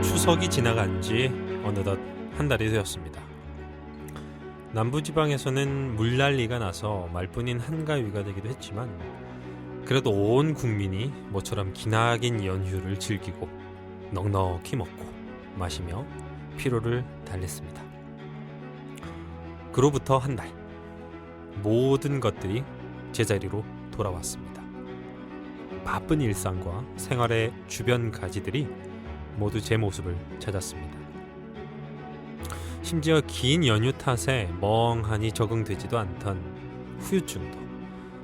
추석이 지나간 지 어느덧 한 달이 되었습니다. 남부지방에서는 물난리가 나서 말뿐인 한가위가 되기도 했지만 그래도 온 국민이 모처럼 기나긴 연휴를 즐기고 넉넉히 먹고 마시며 피로를 달랬습니다. 그로부터 한 달, 모든 것들이 제자리로 돌아왔습니다. 바쁜 일상과 생활의 주변 가지들이 모두 제 모습을 찾았습니다. 심지어 긴 연휴 탓에 멍하니 적응되지도 않던 후유증도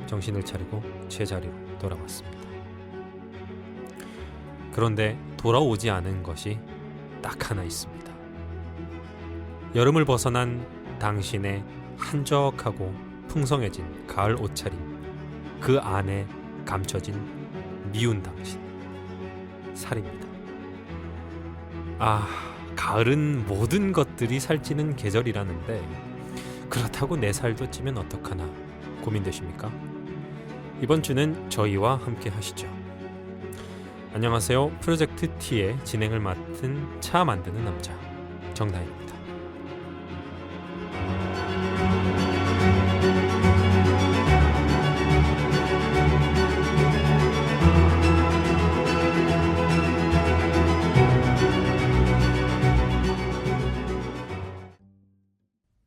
정신을 차리고 제자리로 돌아왔습니다. 그런데 돌아오지 않은 것이 딱 하나 있습니다. 여름을 벗어난 당신의 한적하고 풍성해진 가을 옷차림, 그 안에 감춰진 미운 당신, 살입니다. 가을은 모든 것들이 살찌는 계절이라는데 그렇다고 내 살도 찌면 어떡하나 고민되십니까? 이번 주는 저희와 함께 하시죠. 안녕하세요. 프로젝트 T의 진행을 맡은 차 만드는 남자 정다현입니다.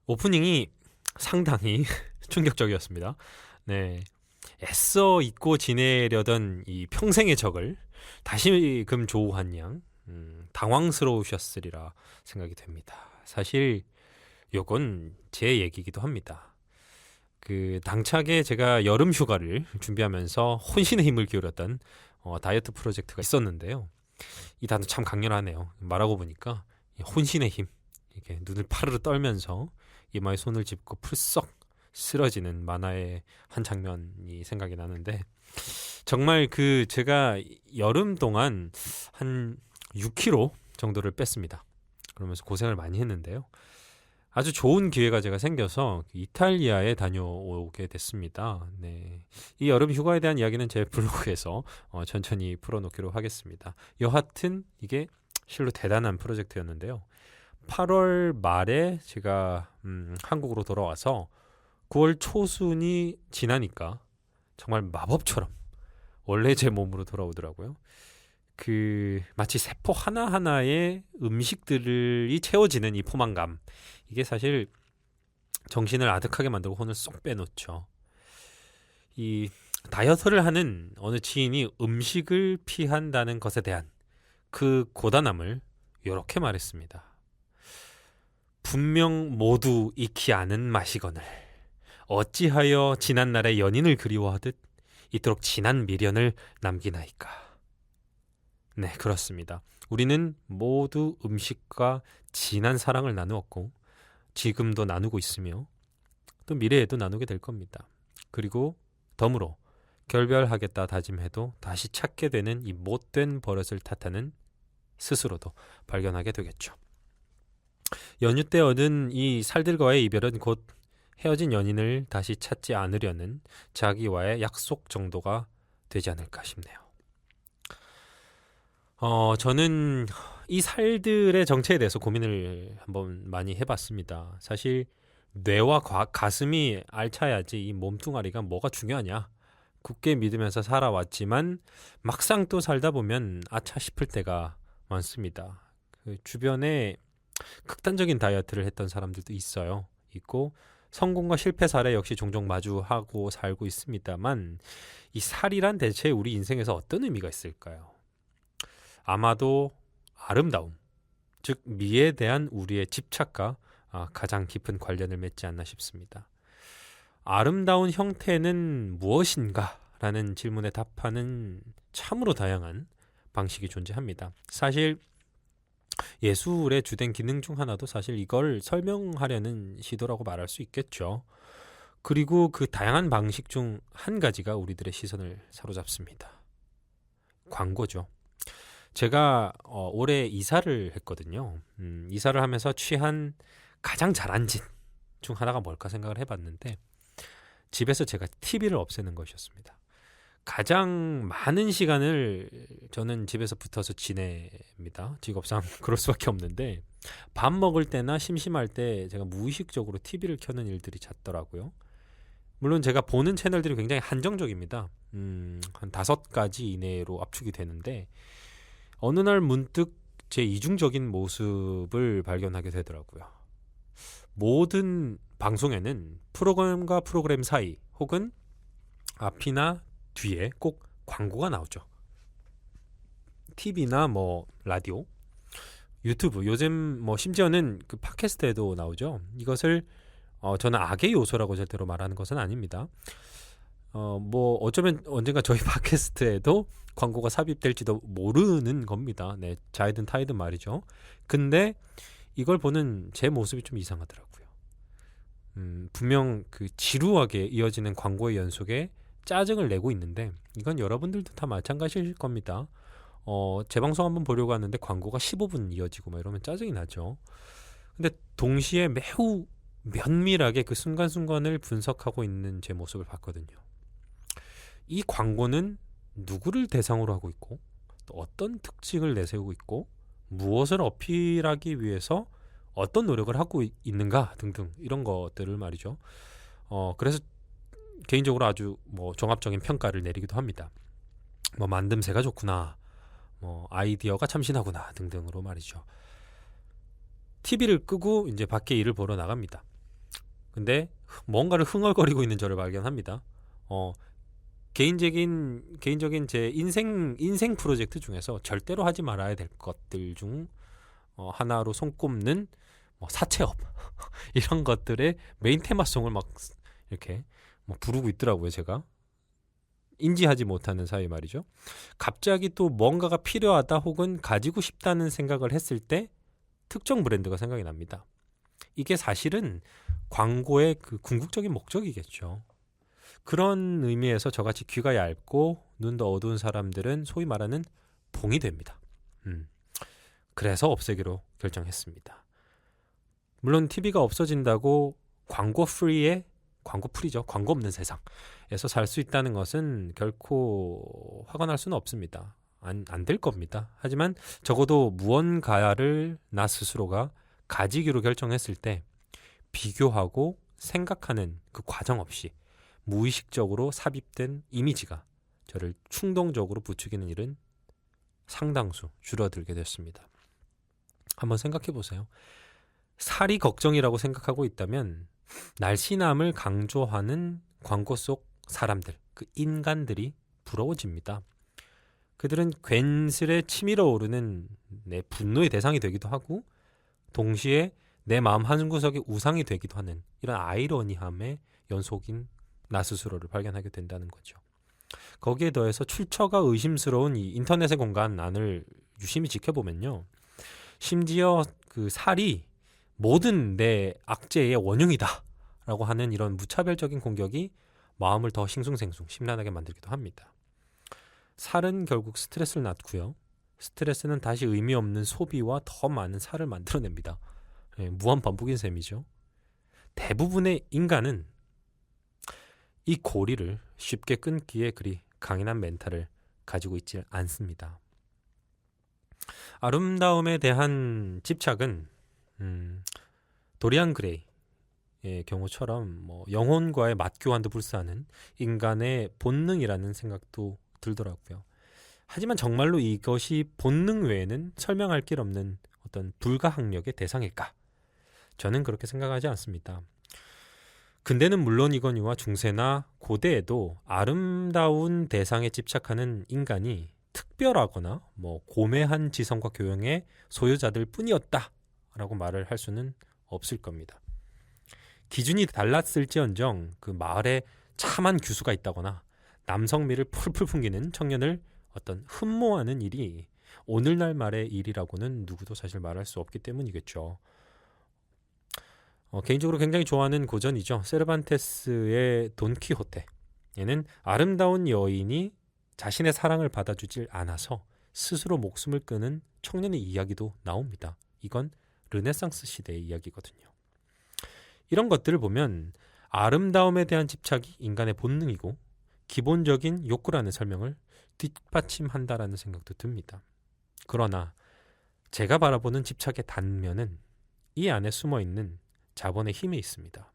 오프닝이 상당히 충격적이었습니다. 네, 애써 잊고 지내려던 이 평생의 적을 다시금 조우한 양 당황스러우셨으리라 생각이 됩니다. 사실 요건 제 얘기이기도 합니다. 당차게 제가 여름 휴가를 준비하면서 혼신의 힘을 기울였던 다이어트 프로젝트가 있었는데요. 이 단어 참 강렬하네요. 말하고 보니까 혼신의 힘, 이게 눈을 파르르 떨면서 이마에 손을 짚고 풀썩 쓰러지는 만화의 한 장면이 생각이 나는데, 정말 제가 여름 동안 한 6kg 정도를 뺐습니다. 그러면서 고생을 많이 했는데요. 아주 좋은 기회가 제가 생겨서 이탈리아에 다녀오게 됐습니다. 네, 이 여름 휴가에 대한 이야기는 제 블로그에서 천천히 풀어놓기로 하겠습니다. 여하튼 이게 실로 대단한 프로젝트였는데요. 8월 말에 제가 한국으로 돌아와서 9월 초순이 지나니까 정말 마법처럼 원래 제 몸으로 돌아오더라고요. 마치 세포 하나하나의 음식들이 채워지는 이 포만감, 이게 사실 정신을 아득하게 만들고 혼을 쏙 빼놓죠. 이 다이어트를 하는 어느 지인이 음식을 피한다는 것에 대한 그 고단함을 이렇게 말했습니다. 분명 모두 익히 아는 맛이거늘 어찌하여 지난날의 연인을 그리워하듯 이토록 진한 미련을 남기나이까. 네, 그렇습니다. 우리는 모두 음식과 진한 사랑을 나누었고 지금도 나누고 있으며 또 미래에도 나누게 될 겁니다. 그리고 덤으로 결별하겠다 다짐해도 다시 찾게 되는 이 못된 버릇을 탓하는 스스로도 발견하게 되겠죠. 연휴 때 얻은 이 살들과의 이별은 곧 헤어진 연인을 다시 찾지 않으려는 자기와의 약속 정도가 되지 않을까 싶네요. 저는 이 살들의 정체에 대해서 고민을 한번 많이 해봤습니다. 사실 뇌와 가슴이 알차야지 이 몸뚱아리가 뭐가 중요하냐 굳게 믿으면서 살아왔지만 막상 또 살다 보면 아차 싶을 때가 많습니다. 주변에 극단적인 다이어트를 했던 사람들도 있고 성공과 실패 사례 역시 종종 마주하고 살고 있습니다만, 이 살이란 대체 우리 인생에서 어떤 의미가 있을까요? 아마도 아름다움, 즉 미에 대한 우리의 집착과 가장 깊은 관련을 맺지 않나 싶습니다. 아름다운 형태는 무엇인가? 라는 질문에 답하는 참으로 다양한 방식이 존재합니다. 사실 예술의 주된 기능 중 하나도 사실 이걸 설명하려는 시도라고 말할 수 있겠죠. 그리고 그 다양한 방식 중 한 가지가 우리들의 시선을 사로잡습니다. 광고죠. 제가 올해 이사를 했거든요. 이사를 하면서 취한 가장 잘한 짓 중 하나가 뭘까 생각을 해봤는데, 집에서 제가 TV를 없애는 것이었습니다. 가장 많은 시간을 저는 집에서 붙어서 지냅니다. 직업상 그럴 수밖에 없는데 밥 먹을 때나 심심할 때 제가 무의식적으로 TV를 켜는 일들이 잦더라고요. 물론 제가 보는 채널들이 굉장히 한정적입니다. 한 5가지 이내로 압축이 되는데 어느 날 문득 제 이중적인 모습을 발견하게 되더라고요. 모든 방송에는 프로그램과 프로그램 사이 혹은 앞이나 뒤에 꼭 광고가 나오죠. TV나 뭐 라디오, 유튜브, 요즘 뭐 심지어는 그 팟캐스트에도 나오죠. 이것을 저는 악의 요소라고 절대로 말하는 것은 아닙니다. 뭐 어쩌면 언젠가 저희 팟캐스트에도 광고가 삽입될지도 모르는 겁니다. 네, 자이든 타이든 말이죠. 근데 이걸 보는 제 모습이 좀 이상하더라고요. 분명 그 지루하게 이어지는 광고의 연속에 짜증을 내고 있는데 이건 여러분들도 다 마찬가지일 겁니다. 제 방송 한번 보려고 하는데 광고가 15분 이어지고 막 이러면 짜증이 나죠. 근데 동시에 매우 면밀하게 그 순간순간을 분석하고 있는 제 모습을 봤거든요. 이 광고는 누구를 대상으로 하고 있고 또 어떤 특징을 내세우고 있고 무엇을 어필하기 위해서 어떤 노력을 하고 있는가 등등 이런 것들을 말이죠. 그래서 개인적으로 아주 뭐 종합적인 평가를 내리기도 합니다. 뭐 만듦새가 좋구나, 뭐 아이디어가 참신하구나 등등으로 말이죠. TV를 끄고 이제 밖에 일을 보러 나갑니다. 근데 뭔가를 흥얼거리고 있는 저를 발견합니다. 개인적인 제 인생 프로젝트 중에서 절대로 하지 말아야 될 것들 중 하나로 손꼽는 뭐 사채업 이런 것들의 메인 테마송을 막 이렇게 뭐 부르고 있더라고요. 제가 인지하지 못하는 사이 말이죠. 갑자기 또 뭔가가 필요하다 혹은 가지고 싶다는 생각을 했을 때 특정 브랜드가 생각이 납니다. 이게 사실은 광고의 그 궁극적인 목적이겠죠. 그런 의미에서 저같이 귀가 얇고 눈도 어두운 사람들은 소위 말하는 봉이 됩니다. 그래서 없애기로 결정했습니다. 물론 TV가 없어진다고 광고 프리죠. 광고 없는 세상에서 살 수 있다는 것은 결코 확언할 수는 없습니다. 안 될 겁니다. 하지만 적어도 무언가를 나 스스로가 가지기로 결정했을 때 비교하고 생각하는 그 과정 없이 무의식적으로 삽입된 이미지가 저를 충동적으로 부추기는 일은 상당수 줄어들게 됐습니다. 한번 생각해 보세요. 살이 걱정이라고 생각하고 있다면 날씬함을 강조하는 광고 속 사람들, 그 인간들이 부러워집니다. 그들은 괜스레 치밀어 오르는 내 분노의 대상이 되기도 하고 동시에 내 마음 한구석에 우상이 되기도 하는 이런 아이러니함의 연속인 나 스스로를 발견하게 된다는 거죠. 거기에 더해서 출처가 의심스러운 이 인터넷의 공간 안을 유심히 지켜보면요. 심지어 그 살이 모든 내 악재의 원흉이다 라고 하는 이런 무차별적인 공격이 마음을 더 싱숭생숭 심란하게 만들기도 합니다. 살은 결국 스트레스를 낳고요. 스트레스는 다시 의미 없는 소비와 더 많은 살을 만들어냅니다. 무한 반복인 셈이죠. 대부분의 인간은 이 고리를 쉽게 끊기에 그리 강인한 멘탈을 가지고 있지 않습니다. 아름다움에 대한 집착은 도리안 그레이의 경우처럼 뭐 영혼과의 맞교환도 불사하는 인간의 본능이라는 생각도 들더라고요. 하지만 정말로 이것이 본능 외에는 설명할 길 없는 어떤 불가항력의 대상일까? 저는 그렇게 생각하지 않습니다. 근대는 물론이거니와 중세나 고대에도 아름다운 대상에 집착하는 인간이 특별하거나 뭐 고매한 지성과 교養의 소유자들 뿐이었다라고 말을 할 수는 없을 겁니다. 기준이 달랐을지언정 그 마을에 참한 규수가 있다거나 남성미를 풀풀 풍기는 청년을 어떤 흠모하는 일이 오늘날 말의 일이라고는 누구도 사실 말할 수 없기 때문이겠죠. 개인적으로 굉장히 좋아하는 고전이죠. 세르반테스의 돈키호테. 얘는 아름다운 여인이 자신의 사랑을 받아주질 않아서 스스로 목숨을 끊은 청년의 이야기도 나옵니다. 이건 르네상스 시대의 이야기거든요. 이런 것들을 보면 아름다움에 대한 집착이 인간의 본능이고 기본적인 욕구라는 설명을 뒷받침한다라는 생각도 듭니다. 그러나 제가 바라보는 집착의 단면은 이 안에 숨어있는 자본의 힘에 있습니다.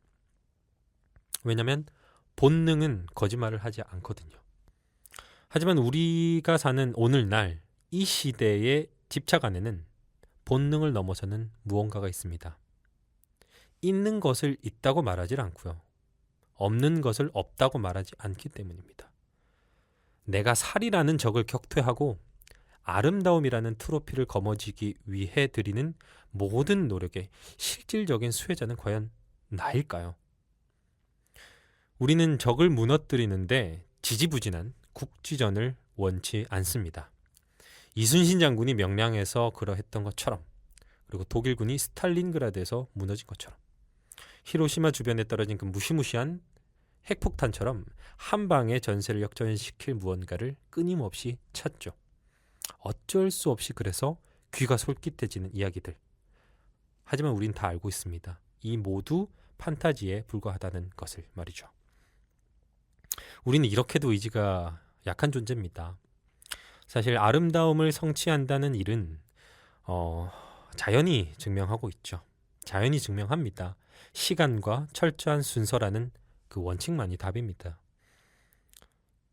왜냐하면 본능은 거짓말을 하지 않거든요. 하지만 우리가 사는 오늘날 이 시대의 집착 안에는 본능을 넘어서는 무언가가 있습니다. 있는 것을 있다고 말하지 않고요. 없는 것을 없다고 말하지 않기 때문입니다. 내가 살이라는 적을 격퇴하고 아름다움이라는 트로피를 거머쥐기 위해 드리는 모든 노력의 실질적인 수혜자는 과연 나일까요? 우리는 적을 무너뜨리는데 지지부진한 국지전을 원치 않습니다. 이순신 장군이 명량에서 그러했던 것처럼, 그리고 독일군이 스탈린그라드에서 무너진 것처럼, 히로시마 주변에 떨어진 그 무시무시한 핵폭탄처럼 한 방에 전세를 역전시킬 무언가를 끊임없이 찾죠. 어쩔 수 없이 그래서 귀가 솔깃해지는 이야기들. 하지만 우린 다 알고 있습니다. 이 모두 판타지에 불과하다는 것을 말이죠. 우리는 이렇게도 의지가 약한 존재입니다. 사실 아름다움을 성취한다는 일은 자연이 증명하고 있죠. 자연이 증명합니다. 시간과 철저한 순서라는 그 원칙만이 답입니다.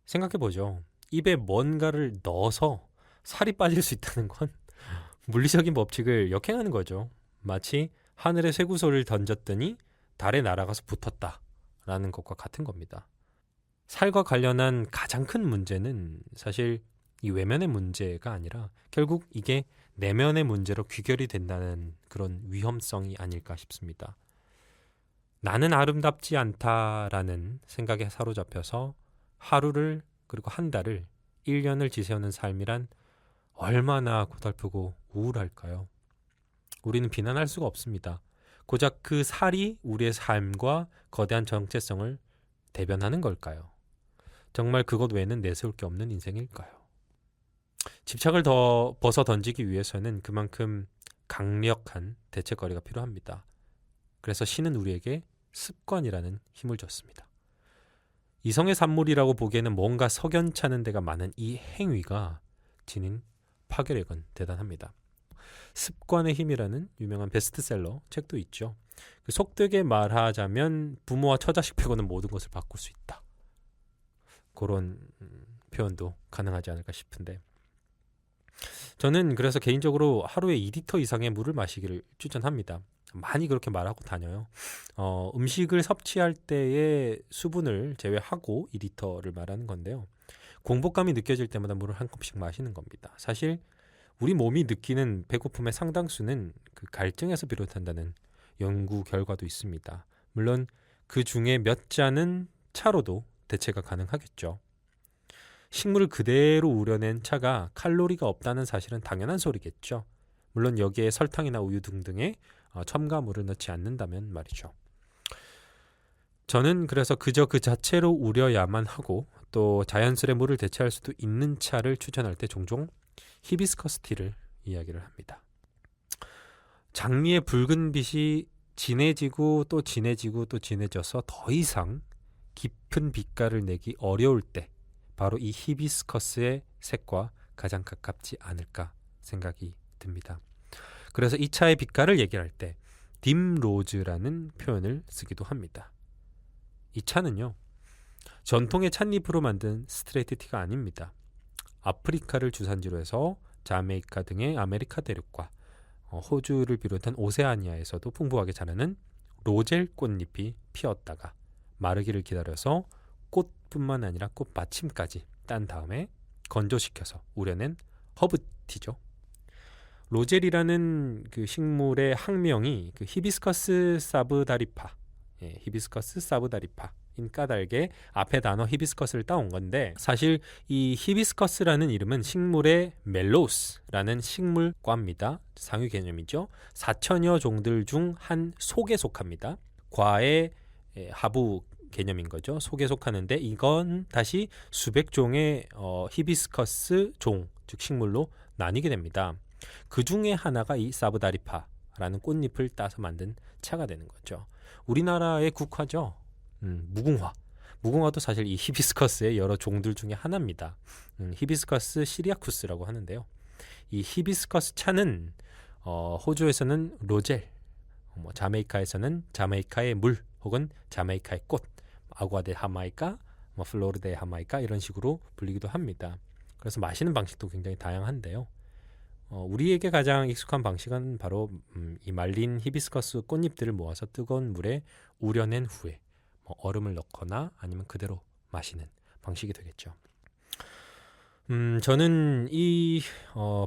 생각해보죠. 입에 뭔가를 넣어서 살이 빠질 수 있다는 건 물리적인 법칙을 역행하는 거죠. 마치 하늘에 쇠구슬을 던졌더니 달에 날아가서 붙었다라는 것과 같은 겁니다. 살과 관련한 가장 큰 문제는 사실 이 외면의 문제가 아니라 결국 이게 내면의 문제로 귀결이 된다는 그런 위험성이 아닐까 싶습니다. 나는 아름답지 않다라는 생각에 사로잡혀서 하루를, 그리고 한 달을, 1년을 지새우는 삶이란 얼마나 고달프고 우울할까요? 우리는 비난할 수가 없습니다. 고작 그 살이 우리의 삶과 거대한 정체성을 대변하는 걸까요? 정말 그것 외에는 내세울 게 없는 인생일까요? 집착을 더 벗어 던지기 위해서는 그만큼 강력한 대책거리가 필요합니다. 그래서 신은 우리에게 습관이라는 힘을 줬습니다. 이성의 산물이라고 보기에는 뭔가 석연찮은 데가 많은 이 행위가 지닌 파괴력은 대단합니다. 습관의 힘이라는 유명한 베스트셀러 책도 있죠. 속되게 말하자면 부모와 처자식 빼고는 모든 것을 바꿀 수 있다. 그런 표현도 가능하지 않을까 싶은데, 저는 그래서 개인적으로 하루에 2리터 이상의 물을 마시기를 추천합니다. 많이 그렇게 말하고 다녀요. 음식을 섭취할 때의 수분을 제외하고 2리터를 말하는 건데요. 공복감이 느껴질 때마다 물을 한 컵씩 마시는 겁니다. 사실 우리 몸이 느끼는 배고픔의 상당수는 그 갈증에서 비롯한다는 연구 결과도 있습니다. 물론 그 중에 몇 잔은 차로도 대체가 가능하겠죠. 식물을 그대로 우려낸 차가 칼로리가 없다는 사실은 당연한 소리겠죠. 물론 여기에 설탕이나 우유 등등의 첨가물을 넣지 않는다면 말이죠. 저는 그래서 그저 그 자체로 우려야만 하고, 또 자연스레 물을 대체할 수도 있는 차를 추천할 때 종종 히비스커스 티를 이야기를 합니다. 장미의 붉은 빛이 진해지고 또 진해지고 또 진해져서 더 이상 깊은 빛깔을 내기 어려울 때 바로 이 히비스커스의 색과 가장 가깝지 않을까 생각이 듭니다. 그래서 이 차의 빛깔을 얘기할 때 딤로즈라는 표현을 쓰기도 합니다. 이 차는요, 전통의 찻잎으로 만든 스트레이트 티가 아닙니다. 아프리카를 주산지로 해서 자메이카 등의 아메리카 대륙과 호주를 비롯한 오세아니아에서도 풍부하게 자라는 로젤 꽃잎이 피었다가 마르기를 기다려서 꽃뿐만 아니라 꽃 받침까지 딴 다음에 건조시켜서 우려낸 허브티죠. 로젤이라는 그 식물의 학명이 그 히비스커스 사브다리파, 히비스커스 사브다리파인 까닭에 앞에 단어 히비스커스를 따온 건데, 사실 이 히비스커스라는 이름은 식물의 멜로스라는 식물과입니다. 상위 개념이죠. 4천여 종들 중 한 속에 속합니다. 과의 하부 개념인 거죠. 속에 속하는데 이건 다시 수백 종의 히비스커스 종, 즉 식물로 나뉘게 됩니다. 그 중에 하나가 이 사브다리파라는 꽃잎을 따서 만든 차가 되는 거죠. 우리나라의 국화죠. 무궁화. 무궁화도 사실 이 히비스커스의 여러 종들 중에 하나입니다. 히비스커스 시리아쿠스라고 하는데요. 이 히비스커스 차는 호주에서는 로젤, 자메이카에서는 자메이카의 물 혹은 자메이카의 꽃, 아구아데 하마이카, 플로르데 하마이카 이런 식으로 불리기도 합니다. 그래서 마시는 방식도 굉장히 다양한데요. 우리에게 가장 익숙한 방식은 바로 이 말린 히비스커스 꽃잎들을 모아서 뜨거운 물에 우려낸 후에 얼음을 넣거나 아니면 그대로 마시는 방식이 되겠죠. 저는 이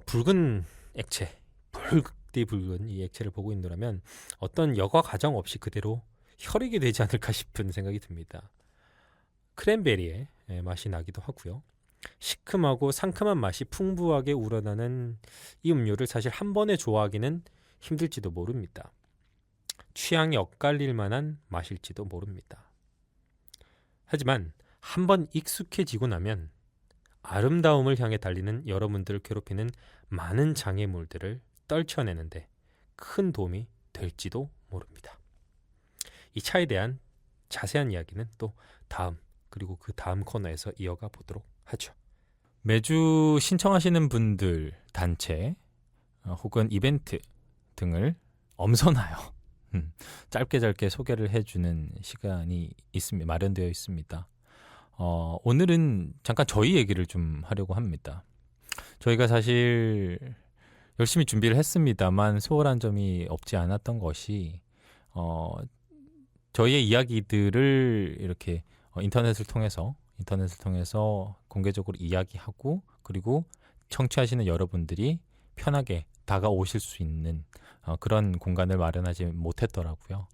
붉은 액체, 붉은 이 액체를 보고 있노라면 어떤 여과 과정 없이 그대로 혈액이 되지 않을까 싶은 생각이 듭니다. 크랜베리의 맛이 나기도 하고요. 시큼하고 상큼한 맛이 풍부하게 우러나는 이 음료를 사실 한 번에 좋아하기는 힘들지도 모릅니다. 취향이 엇갈릴 만한 맛일지도 모릅니다. 하지만 한 번 익숙해지고 나면 아름다움을 향해 달리는 여러분들을 괴롭히는 많은 장애물들을 떨쳐내는데 큰 도움이 될지도 모릅니다. 이 차에 대한 자세한 이야기는 또 다음 그리고 그 다음 코너에서 이어가 보도록 하죠. 매주 신청하시는 분들 단체 혹은 이벤트 등을 엄선하여 짧게 소개를 해주는 시간이 마련되어 있습니다. 오늘은 잠깐 저희 얘기를 좀 하려고 합니다. 저희가 사실 열심히 준비를 했습니다만 소홀한 점이 없지 않았던 것이 저희의 이야기들을 이렇게 인터넷을 통해서 공개적으로 이야기하고 그리고 청취하시는 여러분들이 편하게 다가오실 수 있는 그런 공간을 마련하지 못했더라고요.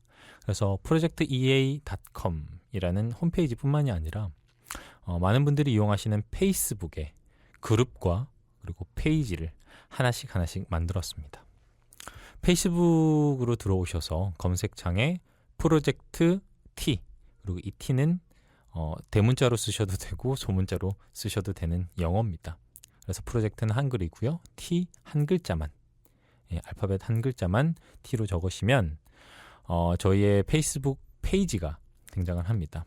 그래서 프로젝트 EA.com이라는 홈페이지뿐만이 아니라 많은 분들이 이용하시는 페이스북에 그룹과 그리고 페이지를 하나씩 만들었습니다. 페이스북으로 들어오셔서 검색창에 프로젝트 T, 그리고 이 T는 대문자로 쓰셔도 되고 소문자로 쓰셔도 되는 영어입니다. 그래서 프로젝트는 한글이고요. T 한 글자만, 알파벳 한 글자만 T로 적으시면 저희의 페이스북 페이지가 등장을 합니다.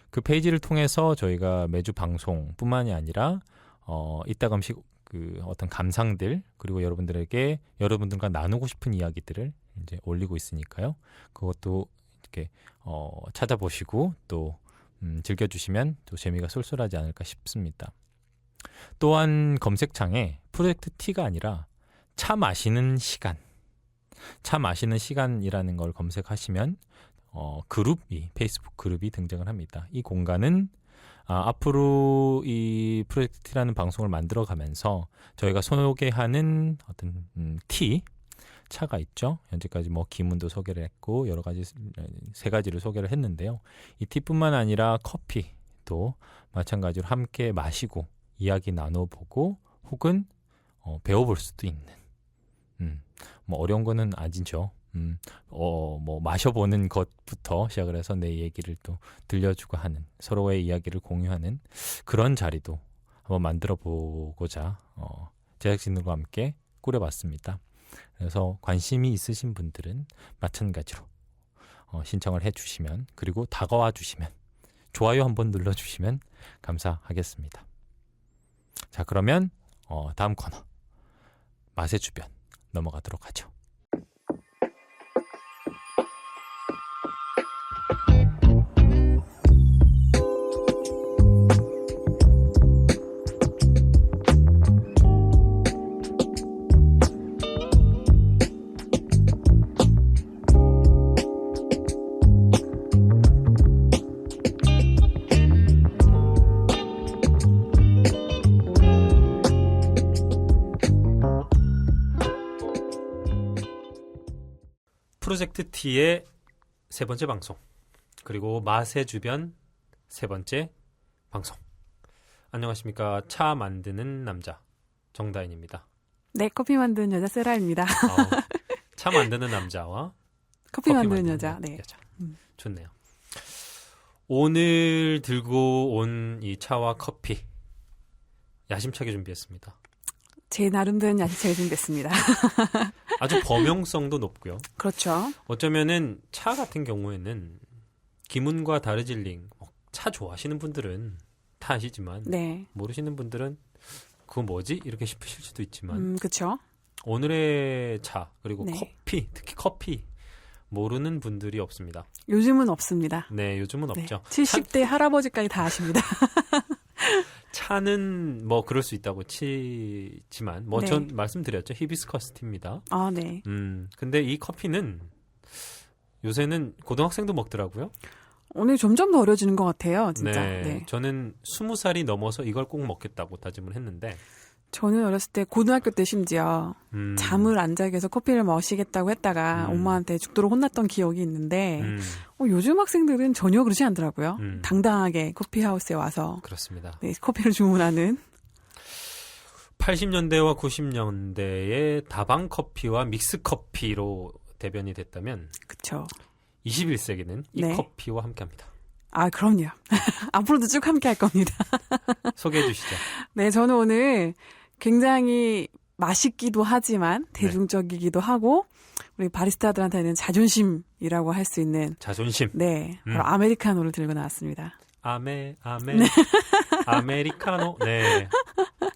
그 페이지를 통해서 저희가 매주 방송뿐만이 아니라 이따금씩 그 어떤 감상들 그리고 여러분들과 나누고 싶은 이야기들을 이제 올리고 있으니까요. 그것도 이렇게 찾아보시고 또 즐겨주시면 또 재미가 쏠쏠하지 않을까 싶습니다. 또한 검색창에 프로젝트 T가 아니라 차 마시는 시간이라는 걸 검색하시면 페이스북 그룹이 등장을 합니다. 이 공간은 앞으로 이 프로젝트 T라는 방송을 만들어가면서 저희가 소개하는 어떤 차가 있죠. 현재까지 기문도 소개를 했고 여러 가지 3가지를 소개를 했는데요. 이 T뿐만 아니라 커피도 마찬가지로 함께 마시고 이야기 나눠보고 혹은 배워볼 수도 있는 어려운 거는 아니죠. 마셔보는 것부터 시작을 해서 내 얘기를 또 들려주고 하는 서로의 이야기를 공유하는 그런 자리도 한번 만들어 보고자 제작진들과 함께 꾸려봤습니다. 그래서 관심이 있으신 분들은 마찬가지로 신청을 해주시면 그리고 다가와 주시면 좋아요 한번 눌러주시면 감사하겠습니다. 자, 그러면 다음 코너 맛의 주변 넘어가도록 하죠. 프로젝트 T의 3번째 방송 그리고 맛의 주변 3번째 방송. 안녕하십니까. 차 만드는 남자 정다인입니다. 네, 커피 만드는 여자 세라입니다. 차 만드는 남자와 커피 만드는 여자. 네. 여자. 좋네요. 오늘 들고 온 이 차와 커피 야심차게 준비했습니다. 제 나름대로 야심차게 준비했습니다. 아주 범용성도 높고요. 그렇죠. 어쩌면은 차 같은 경우에는 기문과 다르질링 차 좋아하시는 분들은 다 아시지만 네. 모르시는 분들은 그거 뭐지? 이렇게 싶으실 수도 있지만 그렇죠. 오늘의 차 그리고 네. 커피, 특히 커피 모르는 분들이 없습니다. 요즘은 없습니다. 네, 요즘은 네. 없죠. 70대 할아버지까지 다 아십니다. 차는 뭐 그럴 수 있다고 치지만 뭐 네. 전 말씀드렸죠. 히비스커스 티입니다. 아, 네. 근데 이 커피는 요새는 고등학생도 먹더라고요. 오늘 점점 더 어려지는 것 같아요, 진짜. 네, 네. 저는 20살이 넘어서 이걸 꼭 먹겠다고 다짐을 했는데 저는 어렸을 때 고등학교 때 심지어 잠을 안 자기 위해서 커피를 마시겠다고 했다가 엄마한테 죽도록 혼났던 기억이 있는데 요즘 학생들은 전혀 그러지 않더라고요. 당당하게 커피하우스에 와서 그렇습니다. 네, 커피를 주문하는. 80년대와 90년대의 다방 커피와 믹스 커피로 대변이 됐다면 그렇죠. 21세기는 이 네. 커피와 함께합니다. 아, 그럼요. 앞으로도 쭉 함께 할 겁니다. 소개해 주시죠. 네, 저는 오늘 굉장히 맛있기도 하지만 대중적이기도 하고 우리 바리스타들한테는 자존심이라고 할 수 있는 자존심. 네, 바로 아메리카노를 들고 나왔습니다. 아메리카노. 네.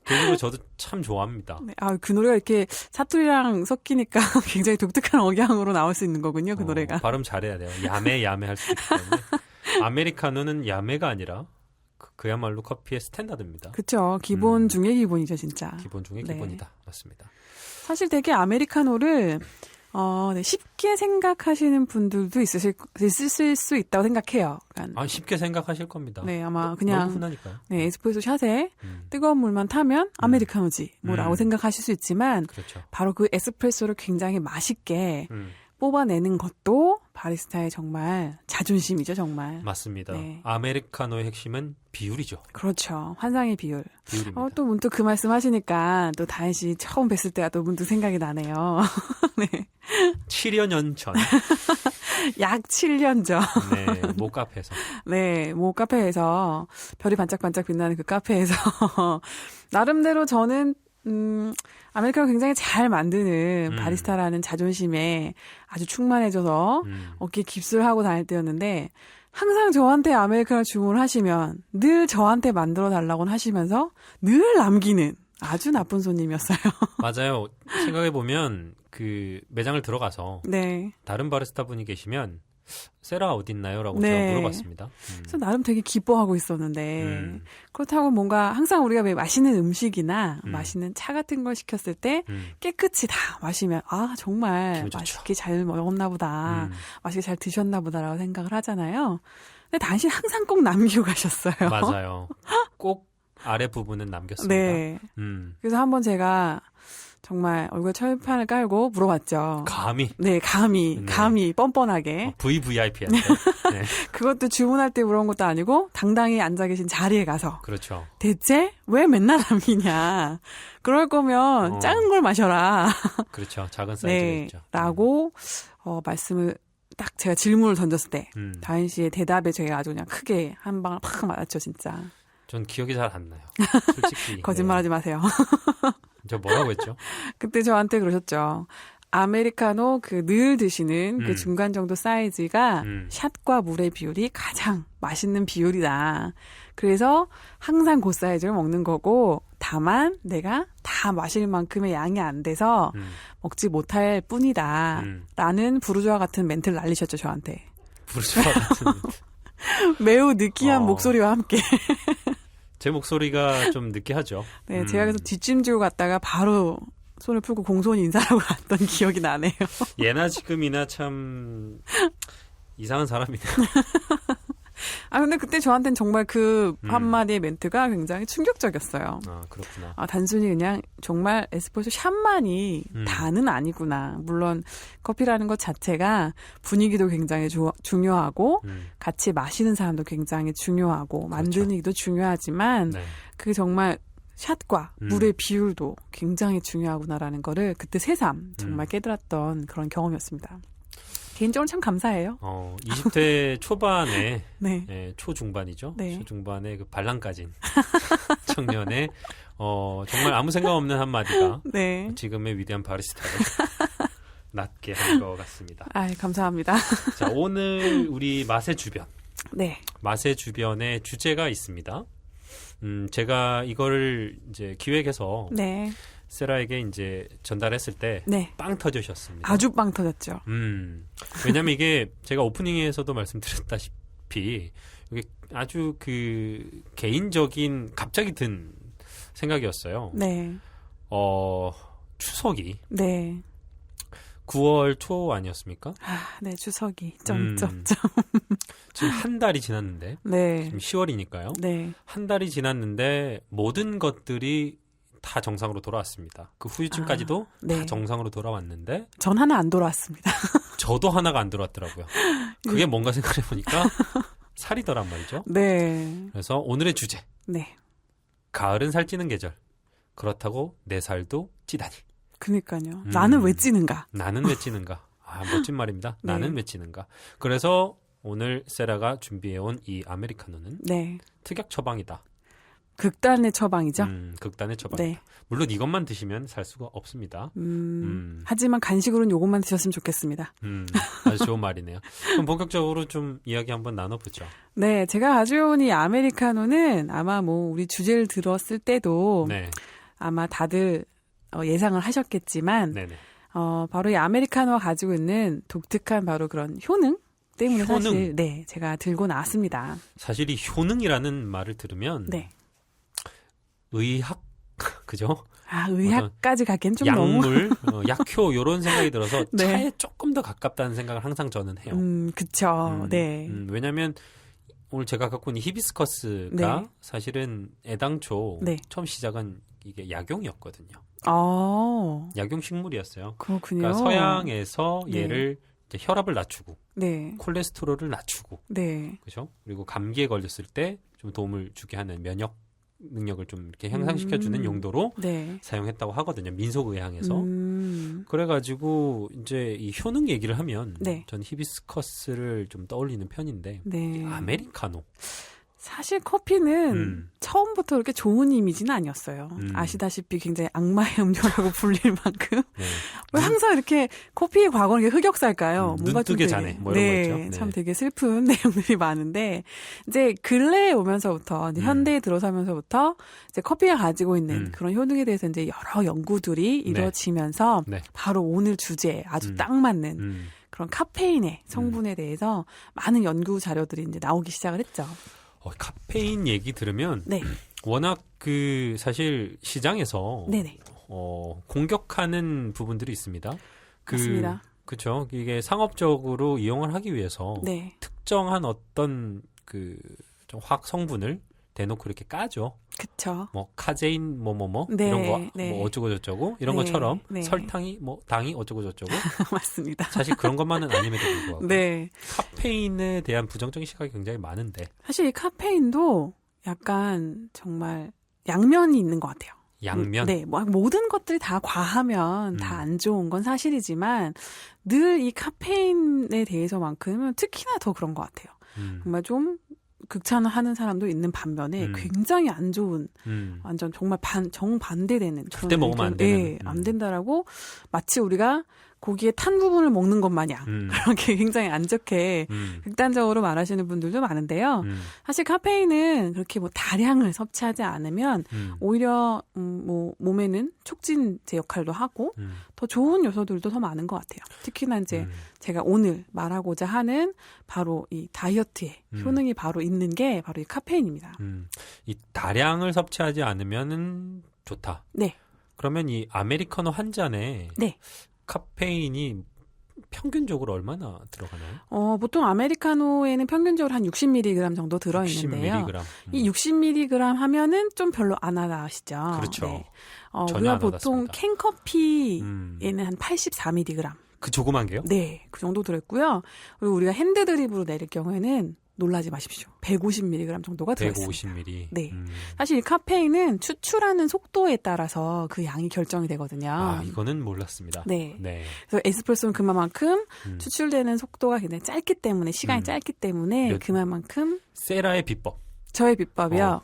개인적으로 저도 참 좋아합니다. 네, 그 노래가 이렇게 사투리랑 섞이니까 굉장히 독특한 억양으로 나올 수 있는 거군요, 그 노래가. 발음 잘해야 돼요. 야매 할 수 있기 때문에. 아메리카노는 야매가 아니라 그야말로 커피의 스탠다드입니다. 그렇죠. 기본 중에 기본이죠, 진짜. 기본 중에 네. 기본이다. 맞습니다. 사실 되게 아메리카노를 네, 쉽게 생각하시는 분들도 있을 수 있다고 생각해요. 그러니까, 쉽게 생각하실 겁니다. 네, 아마 너무 그냥 흔하니까요. 네, 에스프레소 샷에 뜨거운 물만 타면 아메리카노지 뭐라고 생각하실 수 있지만 그렇죠. 바로 그 에스프레소를 굉장히 맛있게 뽑아내는 것도 바리스타의 정말 자존심이죠, 정말. 맞습니다. 네. 아메리카노의 핵심은 비율이죠. 그렇죠. 환상의 비율. 비율입니다. 또 문득 그 말씀 하시니까 또 다혜 씨 처음 뵀을 때가 또 문득 생각이 나네요. 네. 7여년 전. 약 7년 전. 네, 모 카페에서. 네, 모 카페에서 별이 반짝반짝 빛나는 그 카페에서 나름대로 저는 아메리카노 굉장히 잘 만드는 바리스타라는 자존심에 아주 충만해져서 어깨에 깁스를 하고 다닐 때였는데 항상 저한테 아메리카노 주문을 하시면 늘 저한테 만들어 달라고 하시면서 늘 남기는 아주 나쁜 손님이었어요. 맞아요. 생각해보면 그 매장을 들어가서 네. 다른 바리스타 분이 계시면 세라 어딨나요? 라고 네. 제가 물어봤습니다. 그래서 나름 되게 기뻐하고 있었는데 그렇다고 뭔가 항상 우리가 왜 맛있는 음식이나 맛있는 차 같은 걸 시켰을 때 깨끗이 다 마시면 정말 기분 좋죠. 맛있게 잘 먹었나 보다. 맛있게 잘 드셨나 보다라고 생각을 하잖아요. 근데 당신 항상 꼭 남기고 가셨어요. 맞아요. 꼭 아래 부분은 남겼습니다. 네. 그래서 한번 제가 정말 얼굴에 철판을 깔고 물어봤죠. 감히? 네, 감히 뻔뻔하게. VVIP한테. 네. 그것도 주문할 때 물어본 것도 아니고 당당히 앉아 계신 자리에 가서 그렇죠. 대체 왜 맨날 남기냐. 그럴 거면 작은 걸 마셔라. 그렇죠. 작은 사이즈가 네, 있죠. 라고 말씀을 딱 제가 질문을 던졌을 때 다인 씨의 대답에 제가 아주 그냥 크게 한 방을 팍 맞았죠, 진짜. 전 기억이 잘 안 나요. 솔직히. 거짓말하지 마세요. 저 뭐라고 했죠? 그때 저한테 그러셨죠. 아메리카노 늘 드시는 그 중간 정도 사이즈가 샷과 물의 비율이 가장 맛있는 비율이다. 그래서 항상 그 사이즈를 먹는 거고 다만 내가 다 마실 만큼의 양이 안 돼서 먹지 못할 뿐이다. 라는 부르주아 같은 멘트를 날리셨죠, 저한테. 부르주아 같은 멘트. 매우 느끼한 목소리와 함께. 제 목소리가 좀 느끼하죠. 네, 제가 그래서 뒷짐지고 갔다가 바로 손을 풀고 공손히 인사하고 갔던 기억이 나네요. 예나 지금이나 참 이상한 사람이네요. 근데 그때 저한테는 정말 그 한마디의 멘트가 굉장히 충격적이었어요. 그렇구나. 단순히 그냥 정말 에스프레소 샷만이 다는 아니구나. 물론 커피라는 것 자체가 분위기도 굉장히 중요하고 같이 마시는 사람도 굉장히 중요하고 만드는 일도 중요하지만 네. 그게 정말 샷과 물의 비율도 굉장히 중요하구나라는 거를 그때 새삼 정말 깨달았던 그런 경험이었습니다. 개인적으로 참 감사해요. 20대 초반에 네. 네, 초중반이죠. 네. 초중반에 그 발랑까진 청년의 정말 아무 생각 없는 한마디가 네. 지금의 위대한 바리스타를 낳게 한 것 같습니다. 감사합니다. 자, 오늘 우리 맛의 주변 네. 맛의 주변에 주제가 있습니다. 제가 이거를 이제 기획해서 네. 세라에게 이제 전달했을 때 네. 빵 터지셨습니다. 아주 빵 터졌죠. 왜냐면 이게 제가 오프닝에서도 말씀드렸다시피 이게 아주 그 개인적인 갑자기 든 생각이었어요. 네. 추석이 네. 9월 초 아니었습니까? 네, 추석이. 지금 한 달이 지났는데 네. 지금 10월이니까요. 네. 한 달이 지났는데 모든 것들이 다 정상으로 돌아왔습니다. 그 후유증까지도 네. 다 정상으로 돌아왔는데 전 하나 안 돌아왔습니다. 저도 하나가 안 돌아왔더라고요. 그게 뭔가 생각해 보니까 살이더란 말이죠. 네. 그래서 오늘의 주제. 네. 가을은 살찌는 계절. 그렇다고 내 살도 찌다니. 그니까요. 나는 왜 찌는가? 나는 왜 찌는가? 멋진 말입니다. 네. 나는 왜 찌는가? 그래서 오늘 세라가 준비해온 이 아메리카노는 네. 특약 처방이다. 극단의 처방이죠. 극단의 처방이다. 네. 물론 이것만 드시면 살 수가 없습니다. 하지만 간식으로는 요것만 드셨으면 좋겠습니다. 아주 좋은 말이네요. 그럼 본격적으로 좀 이야기 한번 나눠보죠. 네, 제가 가져온 이 아메리카노는 아마 뭐 우리 주제를 들었을 때도 네. 아마 다들 예상을 하셨겠지만 네네. 바로 이 아메리카노가 가지고 있는 독특한 바로 그런 효능 때문에 효능? 사실 네, 제가 들고 나왔습니다. 사실 이 효능이라는 말을 들으면 네. 의학 그죠? 의학까지 가기엔 좀 너무 약물, 약효 이런 생각이 들어서 네. 차에 조금 더 가깝다는 생각을 항상 저는 해요. 그쵸. 네. 왜냐하면 오늘 제가 갖고 있는 히비스커스가 네. 사실은 애당초 네. 처음 시작은 이게 약용이었거든요. 약용 식물이었어요. 그렇군요. 그러니까 서양에서 네. 얘를 이제 혈압을 낮추고 네. 콜레스테롤을 낮추고 네. 그렇죠? 그리고 감기에 걸렸을 때 좀 도움을 주게 하는 면역 능력을 좀 이렇게 향상시켜주는 용도로 네. 사용했다고 하거든요. 민속의학에서. 그래가지고 이제 이 효능 얘기를 하면 네. 전 히비스커스를 좀 떠올리는 편인데 네. 이 아메리카노. 사실 커피는 처음부터 그렇게 좋은 이미지는 아니었어요. 아시다시피 굉장히 악마의 음료라고 불릴 만큼. 네. 왜 항상 이렇게 커피의 과거는 이게 흑역사일까요? 눈 뜨게 자네 뭐 이런 거 있죠. 네. 참 되게 슬픈 내용들이 많은데 이제 근래에 오면서부터 이제 현대에 들어서면서부터 이제 커피가 가지고 있는 그런 효능에 대해서 이제 여러 연구들이 이루어지면서 네. 바로 오늘 주제에 아주 딱 맞는 그런 카페인의 성분에 대해서 많은 연구 자료들이 이제 나오기 시작을 했죠. 카페인 얘기 들으면 네. 워낙 그 사실 시장에서 네네. 공격하는 부분들이 있습니다. 맞습니다. 그렇죠. 이게 상업적으로 이용을 하기 위해서 네. 특정한 어떤 그 좀 화학 성분을 대놓고 이렇게 까죠. 그쵸. 뭐 카제인 네, 이런 거 네. 뭐 어쩌고 저쩌고 이런 네, 것처럼 네. 설탕이 뭐 당이 어쩌고 저쩌고 맞습니다. 사실 그런 것만은 아님에도 불구하고 네. 카페인에 대한 부정적인 시각이 굉장히 많은데 사실 이 카페인도 약간 정말 양면이 있는 것 같아요. 양면. 네, 뭐 모든 것들이 다 과하면 다 안 좋은 건 사실이지만 늘 이 카페인에 대해서만큼은 특히나 더 그런 것 같아요. 정말 좀 극찬하는 사람도 있는 반면에 굉장히 안 좋은 완전 정말 정반대되는 절대 먹으면 안 되는. 네, 안 된다라고 마치 우리가 고기의 탄 부분을 먹는 것 마냥 그렇게 굉장히 안 좋게 극단적으로 말하시는 분들도 많은데요. 사실 카페인은 그렇게 뭐 다량을 섭취하지 않으면 오히려 뭐 몸에는 촉진제 역할도 하고 더 좋은 요소들도 더 많은 것 같아요. 특히나 이제 제가 오늘 말하고자 하는 바로 이 다이어트의 효능이 바로 있는 게 바로 이 카페인입니다. 이 다량을 섭취하지 않으면은 좋다. 네. 그러면 이 아메리카노 한 잔에 네. 카페인이 평균적으로 얼마나 들어가나요? 보통 아메리카노에는 평균적으로 한 60mg 정도 들어있는데요. 60mg. 이 60mg 하면은 좀 별로 안 하시죠. 그렇죠. 네. 전혀 우리가 안 보통 와닿습니다. 캔커피에는 한 84mg. 그 조그만 게요? 네, 그 정도 들어있고요. 그리고 우리가 핸드드립으로 내릴 경우에는 놀라지 마십시오. 150mg 정도가 들어있습니다. 150ml. 네. 사실 이 카페인은 추출하는 속도에 따라서 그 양이 결정이 되거든요. 이거는 몰랐습니다. 네. 네. 그래서 에스프레소는 그만큼 추출되는 속도가 굉장히 짧기 때문에 시간이 짧기 때문에 그만큼 세라의 비법. 저의 비법이요.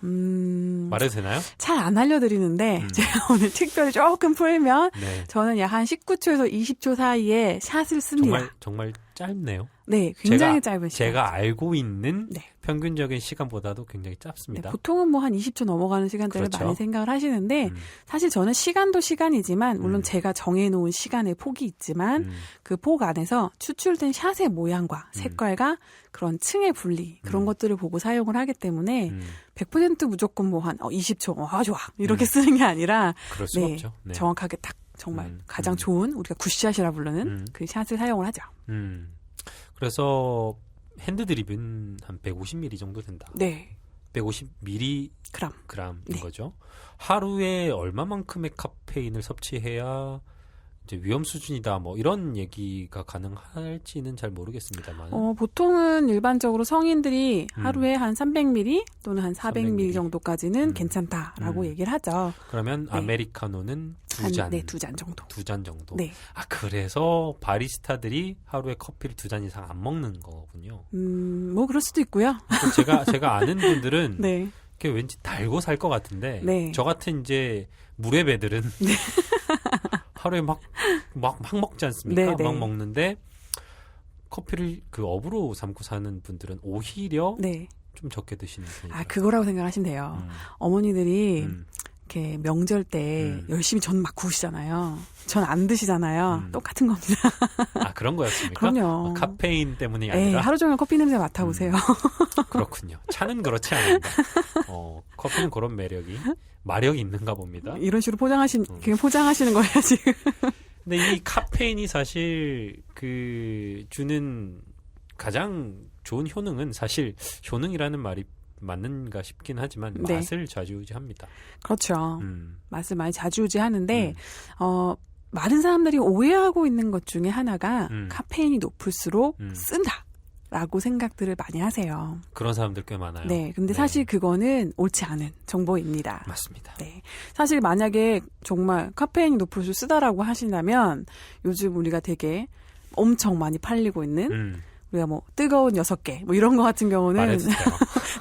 말해도 되나요? 잘 안 알려드리는데 제가 오늘 특별히 조금 풀면 네. 저는 약 한 19초에서 20초 사이에 샷을 씁니다. 정말 짧네요. 네, 굉장히 짧은 시간. 제가 알고 있는 네. 평균적인 시간보다도 굉장히 네, 짧습니다. 보통은 뭐 한 20초 넘어가는 시간대를 그렇죠. 많이 생각을 하시는데 음, 사실 저는 시간도 시간이지만 물론 음. 제가 정해놓은 시간의 폭이 있지만 음, 그 폭 안에서 추출된 샷의 모양과 색깔과 그런 층의 분리 그런 것들을 보고 사용을 하기 때문에 100% 무조건 뭐 한 20초 좋아 이렇게 쓰는 게 아니라 그럴 수가 네, 없죠. 네. 정확하게 딱 정말 가장 음. 좋은 우리가 굿샷이라 부르는 음. 그 샷을 사용을 하죠. 그래서 핸드 드립은 한 150ml 정도 된다. 네. 150mg 그럼. g인 네. 거죠. 하루에 얼마만큼의 카페인을 섭취해야 이제 위험 수준이다. 뭐 이런 얘기가 가능할지는 잘 모르겠습니다만. 보통은 일반적으로 성인들이 하루에 한 300ml 또는 한 400ml 300ml 정도까지는 괜찮다라고 얘기를 하죠. 그러면 네. 아메리카노는 두 한, 잔. 네, 2잔 정도. 2잔 정도. 네. 아, 그래서 바리스타들이 하루에 커피를 2잔 이상 안 먹는 거군요. 뭐 그럴 수도 있고요. 제가 아는 분들은 네. 그게 왠지 달고 살 것 같은데 네. 저 같은 이제 물의 배들은 하루에 막 먹지 않습니까? 네, 네. 막 먹는데 커피를 그 업으로 삼고 사는 분들은 오히려 네. 좀 적게 드시는 편이에요. 아, 그거라고 생각하시면 돼요. 어머니들이 음. 이렇게 명절 때 열심히 전 막 구우시잖아요. 전 안 드시잖아요. 똑같은 겁니다. 아, 그런 거였습니까? 그럼요. 카페인 때문이 에이, 아니라 하루 종일 커피 냄새 맡아보세요. 그렇군요. 차는 그렇지 않은가. 커피는 그런 마력이 있는가 봅니다. 이런 식으로 그냥 포장하시는 거예요, 지금. 근데 이 카페인이 사실 그 주는 가장 좋은 효능은 사실 효능이라는 말이 맞는가 싶긴 하지만 네. 맛을 좌지우지합니다. 그렇죠. 음, 맛을 많이 자주우지하는데 많은 사람들이 오해하고 있는 것 중에 하나가 카페인이 높을수록 쓴다라고 생각들을 많이 하세요. 그런 사람들 꽤 많아요. 네, 근데 사실 그거는 옳지 않은 정보입니다. 맞습니다. 네, 사실 만약에 정말 카페인이 높을수록 쓰다라고 하신다면 요즘 우리가 되게 엄청 많이 팔리고 있는 우리가 뭐 뜨거운 6개 뭐 이런 거 같은 경우는 말해주세요.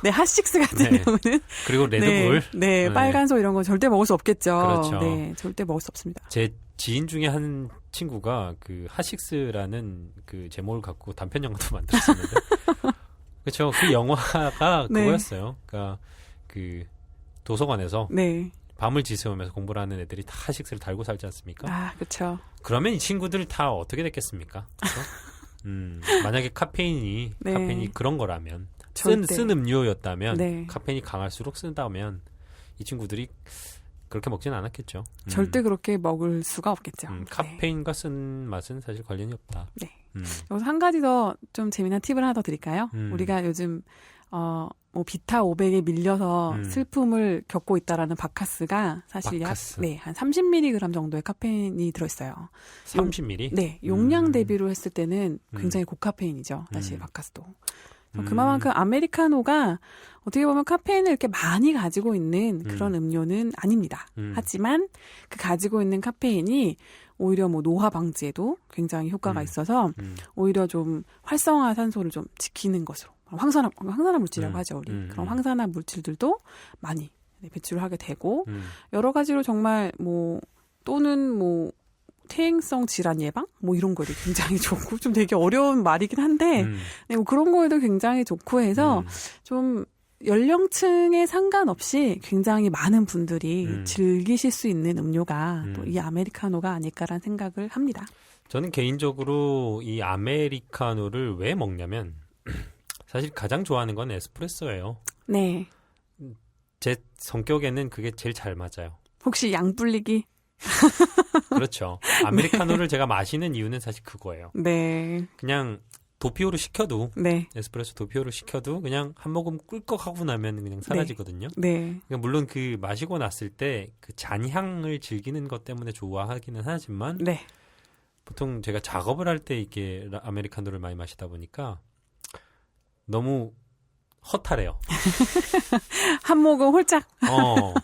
네, 핫식스 같은 네. 경우는 그리고 레드불. 네, 빨간소 이런 거 절대 먹을 수 없겠죠. 그렇죠. 네, 절대 먹을 수 없습니다. 제 지인 중에 한 친구가 그 핫식스라는 그 제목을 갖고 단편 영화도 만들었었는데 그렇죠. 그 영화가 네. 그거였어요. 그러니까 그 도서관에서 네, 밤을 지새우면서 공부를 하는 애들이 다 핫식스를 달고 살지 않습니까? 아, 그렇죠. 그러면 이 친구들 다 어떻게 됐겠습니까? 그렇죠? 만약에 카페인이 그런 거라면 쓴 음료였다면 네. 카페인이 강할수록 쓴다면 이 친구들이 그렇게 먹지는 않았겠죠. 절대 그렇게 먹을 수가 없겠죠. 카페인과 쓴 맛은 사실 관련이 없다. 네. 여기서 한 가지 더 좀 재미난 팁을 하나 더 드릴까요? 음. 우리가 요즘 뭐 비타 500에 밀려서 슬픔을 겪고 있다라는 바카스가 사실 바카스. 한 30mg 정도의 카페인이 들어있어요. 30ml? 네, 용량 대비로 했을 때는 굉장히 고카페인이죠. 사실 바카스도. 그만큼 아메리카노가 어떻게 보면 카페인을 이렇게 많이 가지고 있는 그런 음료는 아닙니다. 하지만 그 가지고 있는 카페인이 오히려 뭐 노화 방지에도 굉장히 효과가 있어서 오히려 좀 활성화 산소를 좀 지키는 것으로 황산화 물질이라고 하죠, 우리. 그런 황산화 물질들도 많이 배출을 하게 되고 여러 가지로 정말 또는 퇴행성 질환 예방? 이런 거를 굉장히 좋고, 좀 되게 어려운 말이긴 한데, 네, 그런 거에도 굉장히 좋고 해서, 좀, 연령층에 상관없이 굉장히 많은 분들이 즐기실 수 있는 음료가 또 이 아메리카노가 아닐까라는 생각을 합니다. 저는 개인적으로 이 아메리카노를 왜 먹냐면, 사실 가장 좋아하는 건 에스프레소예요. 네. 제 성격에는 그게 제일 잘 맞아요. 혹시 양 불리기? 그렇죠. 아메리카노를 제가 마시는 이유는 사실 그거예요. 네. 그냥 도피오로 시켜도 네. 에스프레소 도피오로 시켜도 그냥 한 모금 꿀꺽 하고 나면 그냥 사라지거든요. 네. 그러니까 물론 그 마시고 났을 때 그 잔향을 즐기는 것 때문에 좋아하기는 하지만 네. 보통 제가 작업을 할 때 이렇게 아메리카노를 많이 마시다 보니까 너무 허탈해요. 한 모금 홀짝.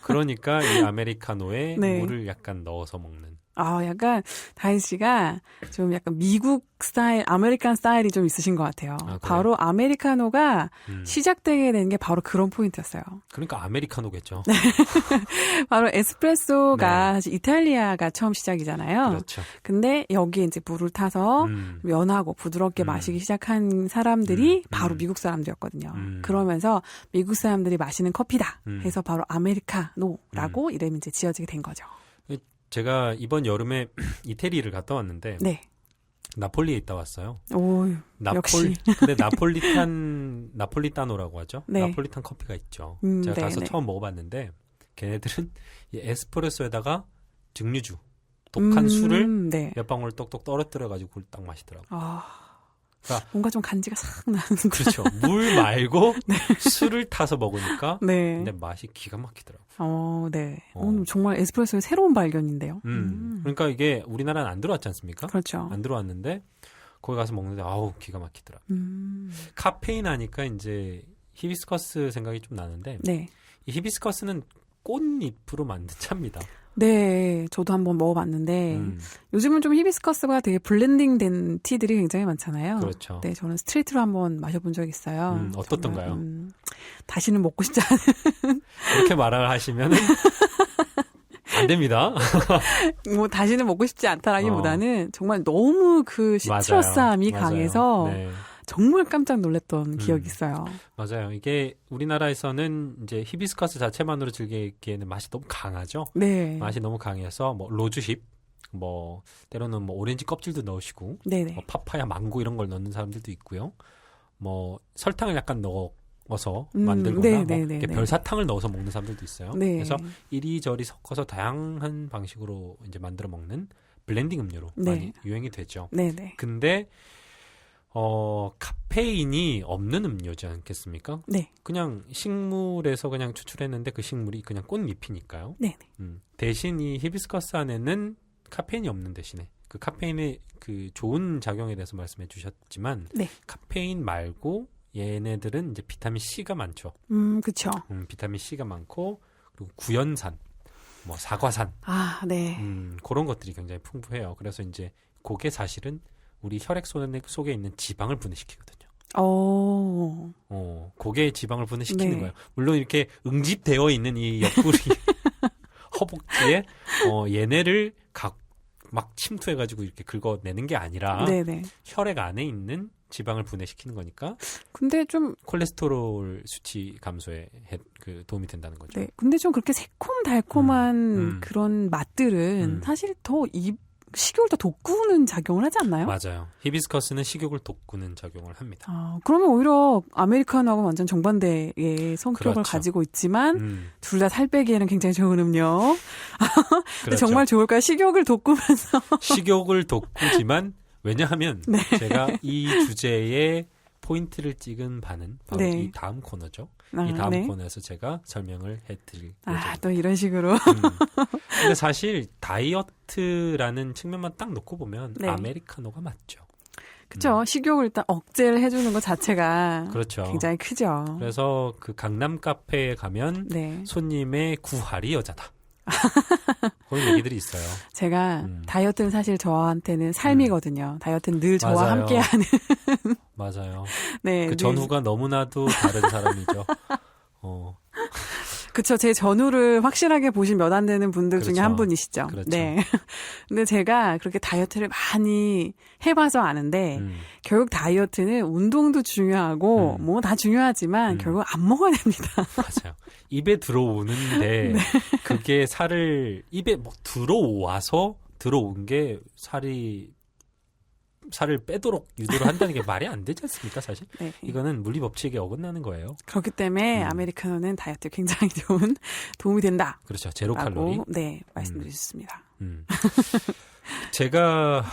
그러니까 이 아메리카노에 네. 물을 약간 넣어서 먹는. 약간 다인 씨가 좀 약간 미국 스타일, 아메리칸 스타일이 좀 있으신 것 같아요. 그래요? 바로 아메리카노가 시작되게 된 게 바로 그런 포인트였어요. 그러니까 아메리카노겠죠. 바로 에스프레소가 네. 사실 이탈리아가 처음 시작이잖아요. 그렇죠. 근데 여기에 이제 물을 타서 연하고 부드럽게 마시기 시작한 사람들이 바로 미국 사람들이었거든요. 그러면서 미국 사람들이 마시는 커피다 해서 바로 아메리카노라고 이름이 이제 지어지게 된 거죠. 제가 이번 여름에 이태리를 갔다 왔는데 네. 나폴리에 있다 왔어요. 오, 역시. 근데 나폴리타노라고 하죠. 네. 나폴리탄 커피가 있죠. 제가 네, 가서 네. 처음 먹어봤는데 걔네들은 이 에스프레소에다가 증류주, 독한 술을 네. 몇 방울 똑똑 떨어뜨려가지고 그걸 딱 마시더라고요. 그러니까 뭔가 좀 간지가 싹 나는 거. 그렇죠. 물 말고 술을 타서 먹으니까 네. 근데 맛이 기가 막히더라고요. 네. 오늘 정말 에스프레소의 새로운 발견인데요. 그러니까 이게 우리나라는 안 들어왔지 않습니까? 그렇죠. 안 들어왔는데 거기 가서 먹는데 아우 기가 막히더라고요. 카페인 하니까 이제 히비스커스 생각이 좀 나는데 네. 이 히비스커스는 꽃잎으로 만든 차입니다. 네, 저도 한번 먹어봤는데 요즘은 좀 히비스커스가 되게 블렌딩된 티들이 굉장히 많잖아요. 그렇죠. 네, 저는 스트레이트로 한번 마셔본 적이 있어요. 어떻던가요? 정말, 다시는 먹고 싶지 않은. 그렇게 말을 하시면은 안 됩니다. 뭐 다시는 먹고 싶지 않다라기보다는 정말 너무 그 시트러스함이 맞아요. 강해서 네. 정말 깜짝 놀랐던 기억이 있어요. 맞아요. 이게 우리나라에서는 이제 히비스커스 자체만으로 즐기기에는 맛이 너무 강하죠. 네. 맛이 너무 강해서 뭐 로즈힙, 뭐 때로는 뭐 오렌지 껍질도 넣으시고, 네네. 뭐 파파야, 망고 이런 걸 넣는 사람들도 있고요. 뭐 설탕을 약간 넣어서 만들거나 뭐 이렇게 별사탕을 넣어서 먹는 사람들도 있어요. 네. 그래서 이리저리 섞어서 다양한 방식으로 이제 만들어 먹는 블렌딩 음료로 네. 많이 유행이 되죠. 네네. 근데 카페인이 없는 음료지 않겠습니까? 네. 그냥 식물에서 그냥 추출했는데 그 식물이 그냥 꽃잎이니까요. 네네. 대신 이 히비스커스 안에는 카페인이 없는 대신에 그 카페인의 그 좋은 작용에 대해서 말씀해 주셨지만 네. 카페인 말고 얘네들은 이제 비타민 C가 많죠. 그쵸. 비타민 C가 많고 그리고 구연산, 뭐 사과산, 네. 그런 것들이 굉장히 풍부해요. 그래서 이제 그게 사실은 우리 혈액 속에 있는 지방을 분해시키거든요. 그게 지방을 분해시키는 네. 거예요. 물론 이렇게 응집되어 있는 이 옆구리 허벅지에 얘네를 막 침투해가지고 이렇게 긁어내는 게 아니라 네네. 혈액 안에 있는 지방을 분해시키는 거니까 근데 좀 콜레스테롤 수치 감소에 도움이 된다는 거죠. 네. 근데 좀 그렇게 새콤달콤한 그런 맛들은 사실 더 식욕을 더 돋구는 작용을 하지 않나요? 맞아요. 히비스커스는 식욕을 돋구는 작용을 합니다. 그러면 오히려 아메리카노하고 완전 정반대의 성격을 그렇죠. 가지고 있지만 둘 다 살 빼기에는 굉장히 좋은 음료. 근데 그렇죠. 정말 좋을까요? 식욕을 돋구면서. 식욕을 돋구지만 왜냐하면 네. 제가 이 주제에 포인트를 찍은 바는 바로 네. 이 다음 코너죠. 이 다음 네. 코너에서 제가 설명을 해드릴 예정입니다. 또 이런 식으로. 근데 사실 다이어트라는 측면만 딱 놓고 보면 네. 아메리카노가 맞죠. 그렇죠. 식욕을 일단 억제를 해주는 것 자체가 그렇죠. 굉장히 크죠. 그래서 그 강남 카페에 가면 네. 손님의 구할이 여자다. 그런 얘기들이 있어요. 제가 다이어트는 사실 저한테는 삶이거든요. 다이어트는 늘 저와 맞아요. 함께하는. 맞아요. 네, 그 늘. 전후가 너무나도 다른 사람이죠. 그쵸. 제 전후를 확실하게 보신 몇 안 되는 분들 그렇죠. 중에 한 분이시죠. 그렇죠. 네. 근데 제가 그렇게 다이어트를 많이 해봐서 아는데, 결국 다이어트는 운동도 중요하고, 뭐 다 중요하지만, 결국 안 먹어야 됩니다. 맞아요. 입에 들어오는데, 네. 그게 살을, 입에 뭐 들어온 게 살을 빼도록 유도를 한다는 게 말이 안 되지 않습니까, 사실? 네. 이거는 물리 법칙에 어긋나는 거예요. 그렇기 때문에 아메리카노는 다이어트에 굉장히 좋은 도움이 된다. 그렇죠. 제로 라고, 칼로리. 네, 말씀드리셨습니다. 제가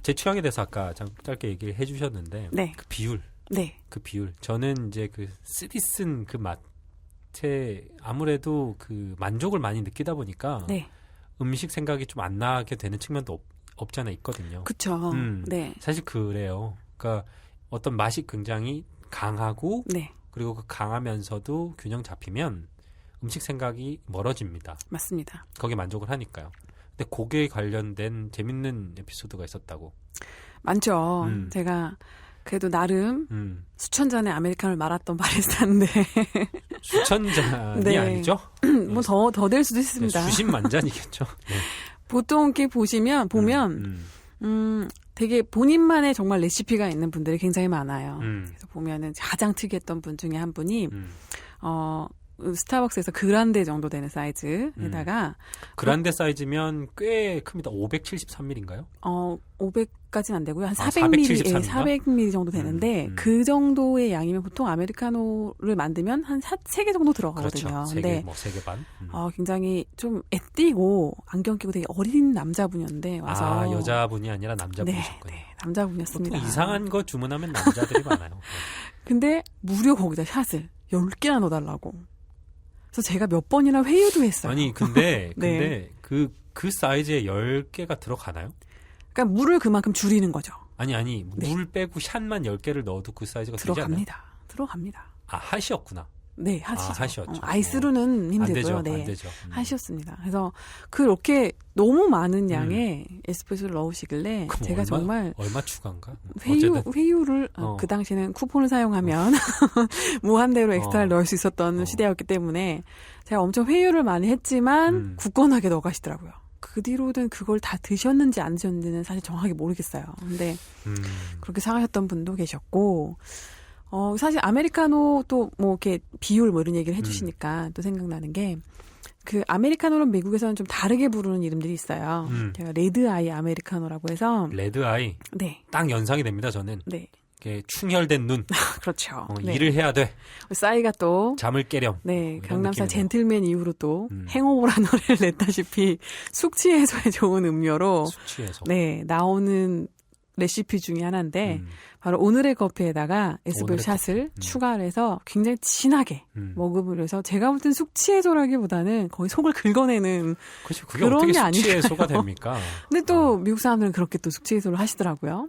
제 취향에 대해서 아까 짧게 얘기를 해주셨는데 네. 그 비율, 네. 그 비율. 저는 이제 그 쓰디쓴 그 맛에 아무래도 그 만족을 많이 느끼다 보니까 네. 음식 생각이 좀 안 나게 되는 측면도 없지 않아 있거든요. 그쵸. 네. 사실 그래요. 그러니까 어떤 맛이 굉장히 강하고 네. 그리고 그 강하면서도 균형 잡히면 음식 생각이 멀어집니다. 맞습니다. 거기에 만족을 하니까요. 근데 곡에 관련된 재밌는 에피소드가 있었다고. 많죠. 제가 그래도 나름 수천 잔의 아메리카노를 말았던 바리스타인데 수천 잔이 네. 아니죠? 뭐 더 될 수도 있습니다. 수십만 잔이겠죠. 네. 보통 이렇게 보면 되게 본인만의 정말 레시피가 있는 분들이 굉장히 많아요. 그래서 보면은 가장 특이했던 분 중에 한 분이 스타벅스에서 그란데 정도 되는 사이즈에다가 그란데 사이즈면 꽤 큽니다. 573ml인가요? 500까지는 안 되고요. 한 473 400ml, 인가? 400ml 정도 되는데 그 정도의 양이면 보통 아메리카노를 만들면 한 3개 정도 들어가거든요. 그렇죠. 근데 3개 반. 굉장히 좀 애띠고 안경 끼고 되게 어린 남자분이었는데 와서 여자분이 아니라 남자분이셨군요. 네, 남자분이었습니다. 보통 이상한 거 주문하면 남자들이 많아요. 근데 무려 거기다 샷을 10개나 넣어달라고. 그래서 제가 몇 번이나 회유도 했어요. 아니 근데 네. 그 사이즈에 10개가 들어가나요? 그러니까 물을 그만큼 줄이는 거죠. 아니 네. 물 빼고 샷만 10개를 넣어도 그 사이즈가 되지 않나요? 들어갑니다. 핫이었구나. 네, 핫이죠. 핫이었죠. 아이스로는 힘들고요. 안 네. 되죠. 핫이었습니다. 그래서 그렇게 너무 많은 양의 에스프레소를 넣으시길래 그럼 제가 정말 얼마 추가인가? 회유를 그 당시에는 쿠폰을 사용하면 무한대로 엑스트라를 넣을 수 있었던 시대였기 때문에 제가 엄청 회유를 많이 했지만 굳건하게 넣어가시더라고요. 그 뒤로는 그걸 다 드셨는지 안 드셨는지는 사실 정확하게 모르겠어요. 근데 그렇게 사가셨던 분도 계셨고 사실 아메리카노 또 뭐 이렇게 비율 뭐 이런 얘기를 해주시니까 또 생각나는 게 그 아메리카노는 미국에서는 좀 다르게 부르는 이름들이 있어요. 제가 레드 아이 아메리카노라고 해서 레드 아이. 네. 딱 연상이 됩니다. 저는. 네. 이렇게 충혈된 눈. 그렇죠. 네. 일을 해야 돼. 싸이가 또 잠을 깨렴. 네, 이런 강남스타일 느낌이네요. 젠틀맨 이후로 또 행오버라는 노래를 냈다시피 숙취 해소에 좋은 음료로 숙취 해소. 네, 나오는 레시피 중에 하나인데 바로 오늘의 커피에다가 에스프레소 샷을 추가를 해서 굉장히 진하게 먹음으로 해서 제가 볼 땐 숙취 해소라기보다는 거의 속을 긁어내는 그렇죠. 그게 그런 어떻게 게 숙취 해소가 아닐까요? 됩니까? 근데 또 미국 사람들은 그렇게 또 숙취 해소를 하시더라고요.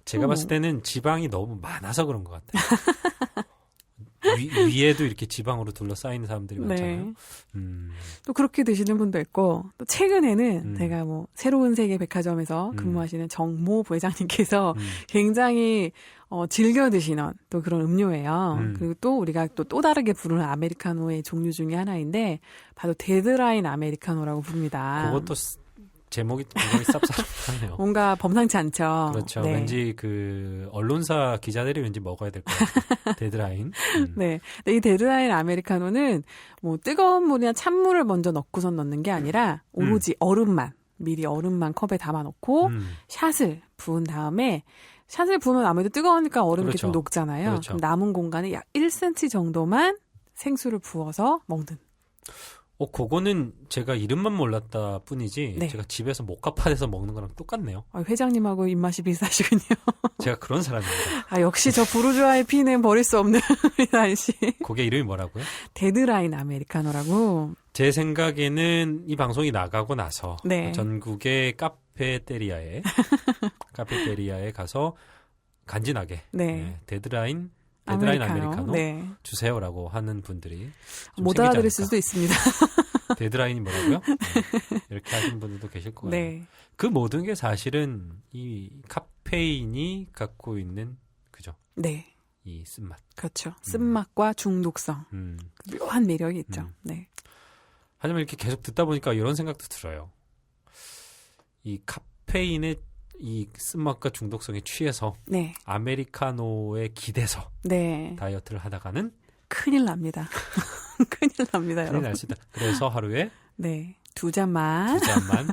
제가 봤을 때는 지방이 너무 많아서 그런 것 같아요. 위에도 이렇게 지방으로 둘러싸이는 사람들이 많잖아요. 네. 또 그렇게 드시는 분도 있고 또 최근에는 제가 뭐 새로운 세계 백화점에서 근무하시는 정모 부회장님께서 굉장히 즐겨 드시는 또 그런 음료예요. 그리고 또 우리가 또 다르게 부르는 아메리카노의 종류 중에 하나인데 바로 데드라인 아메리카노라고 부릅니다. 그것도 제목이 굉장히 쌉싸름하네요. 뭔가 범상치 않죠. 그렇죠. 네. 왠지 그 언론사 기자들이 왠지 먹어야 될 것 같아요. 데드라인. 네. 근데 이 데드라인 아메리카노는 뭐 뜨거운 물이나 찬물을 먼저 넣고선 넣는 게 아니라 오로지 얼음만 미리 얼음만 컵에 담아 놓고 샷을 부은 다음에 샷을 부으면 아무래도 뜨거우니까 얼음이 그렇죠. 좀 녹잖아요. 그렇죠. 그럼 남은 공간에 약 1cm 정도만 생수를 부어서 먹는. 그거는 제가 이름만 몰랐다 뿐이지 네. 제가 집에서 모카팟에서 먹는 거랑 똑같네요. 회장님하고 입맛이 비슷하시군요. 제가 그런 사람입니다. 역시 저 부르주아의 피는 버릴 수 없는 우리 날씨. 그게 이름이 뭐라고요? 데드라인 아메리카노라고. 제 생각에는 이 방송이 나가고 나서 네. 전국의 카페테리아에 가서 간지나게 네. 데드라인 아메리카노 네. 주세요라고 하는 분들이 좀 못 생기지 알아들을 않을까. 수도 있습니다. 데드라인이 뭐라고요? 네. 이렇게 하시는 분들도 계실 거예요. 네. 그 모든 게 사실은 이 카페인이 갖고 있는 그죠? 네. 이 쓴맛. 그렇죠. 쓴맛과 중독성. 묘한 매력이 있죠. 네. 하지만 이렇게 계속 듣다 보니까 이런 생각도 들어요. 이 카페인의 이 쓴맛과 중독성에 취해서 네. 아메리카노에 기대서 네. 다이어트를 하다가는 큰일 납니다. 큰일 납니다, 큰일 여러분. 날 수 있다. 그래서 하루에 네. 2잔만. 2잔만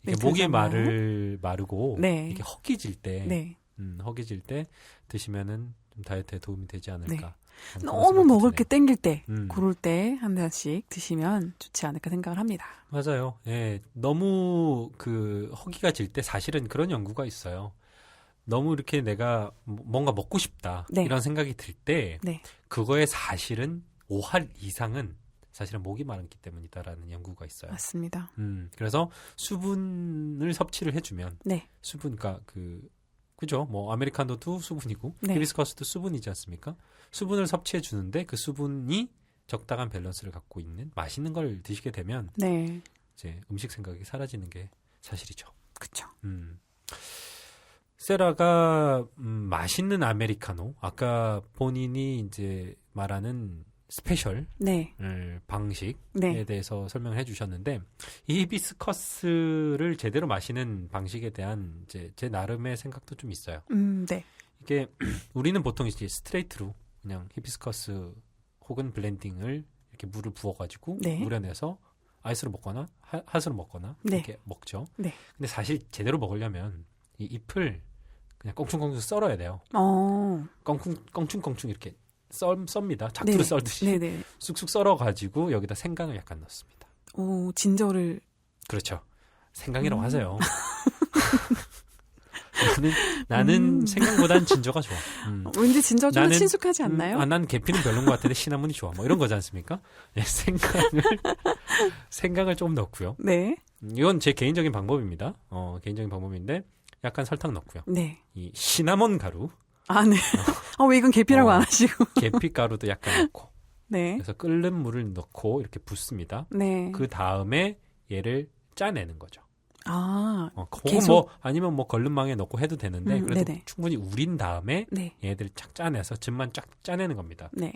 네, 이렇게 목이 2잔만. 마르고 네. 이렇게 허기질 때 네. 허기질 때 드시면은 좀 다이어트에 도움이 되지 않을까. 네. 하는 그런 너무 생각도 먹을 게 드네요. 땡길 때, 음. 그럴 때 한 잔씩 드시면 좋지 않을까 생각을 합니다. 맞아요. 예, 너무 그 허기가 질 때 사실은 그런 연구가 있어요. 너무 이렇게 내가 뭔가 먹고 싶다 네. 이런 생각이 들 때 네. 그거에 사실은 5할 이상은 사실은 목이 마르기 때문이다라는 연구가 있어요. 맞습니다. 그래서 수분을 섭취를 해주면 네. 수분가 그죠? 뭐 아메리카노도 수분이고 네. 히비스커스도 수분이지 않습니까? 수분을 섭취해 주는데 그 수분이 적당한 밸런스를 갖고 있는 맛있는 걸 드시게 되면 네. 이제 음식 생각이 사라지는 게 사실이죠. 그쵸. 세라가 맛있는 아메리카노, 아까 본인이 이제 말하는 스페셜 네. 방식에 네. 대해서 설명을 해주셨는데 이 히비스커스를 제대로 마시는 방식에 대한 이제 제 나름의 생각도 좀 있어요. 네. 이게 우리는 보통 이제 스트레이트로 그냥 히비스커스 혹은 블렌딩을 이렇게 물을 부어가지고 네. 우려내서 아이스로 먹거나 핫으로 먹거나 네. 이렇게 먹죠. 네. 근데 사실 제대로 먹으려면 이 잎을 그냥 껑충껑충 썰어야 돼요. 껑충껑충 이렇게 썹니다. 작두를 네네. 썰듯이 네네. 쑥쑥 썰어가지고 여기다 생강을 약간 넣습니다. 오, 진저를. 그렇죠. 생강이라고 하세요. 나는 생강보다는 진저가 좋아. 왠지 진저 좀 더 나는, 친숙하지 않나요? 난 계피는 별론 것 같은데 시나몬이 좋아. 뭐 이런 거지 않습니까? 네, 생강을 좀 넣고요. 네. 이건 제 개인적인 방법입니다. 개인적인 방법인데 약간 설탕 넣고요. 네. 이 시나몬 가루, 아, 네. 왜 이건 계피라고 안 하시고. 계피 가루도 약간 넣고, 네. 그래서 끓는 물을 넣고 이렇게 붓습니다. 네. 그 다음에 얘를 짜내는 거죠. 혹은 계속? 아니면 걸름망에 넣고 해도 되는데 그래도 네네. 충분히 우린 다음에 네. 얘들 착 짜내서 즙만 쫙 짜내는 겁니다. 네.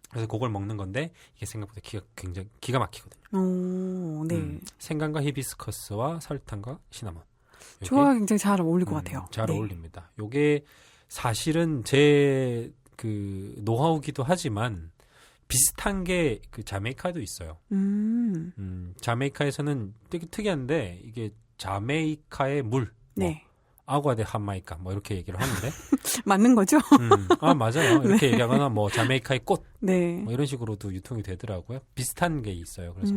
그래서 그걸 먹는 건데 이게 생각보다 굉장히 기가 막히거든요. 오, 네. 생강과 히비스커스와 설탕과 시나몬. 조화가 굉장히 잘 어울릴 것 같아요. 잘 네. 어울립니다. 요게 사실은 제 그 노하우기도 하지만 비슷한 게 그 자메이카에도 있어요. 자메이카에서는 되게 특이한데 이게 자메이카의 물, 네. 아구아 데 하마이카 이렇게 얘기를 하는데 맞는 거죠? 맞아요. 이렇게 얘기하거나 자메이카의 꽃 네. 이런 식으로도 유통이 되더라고요. 비슷한 게 있어요. 그래서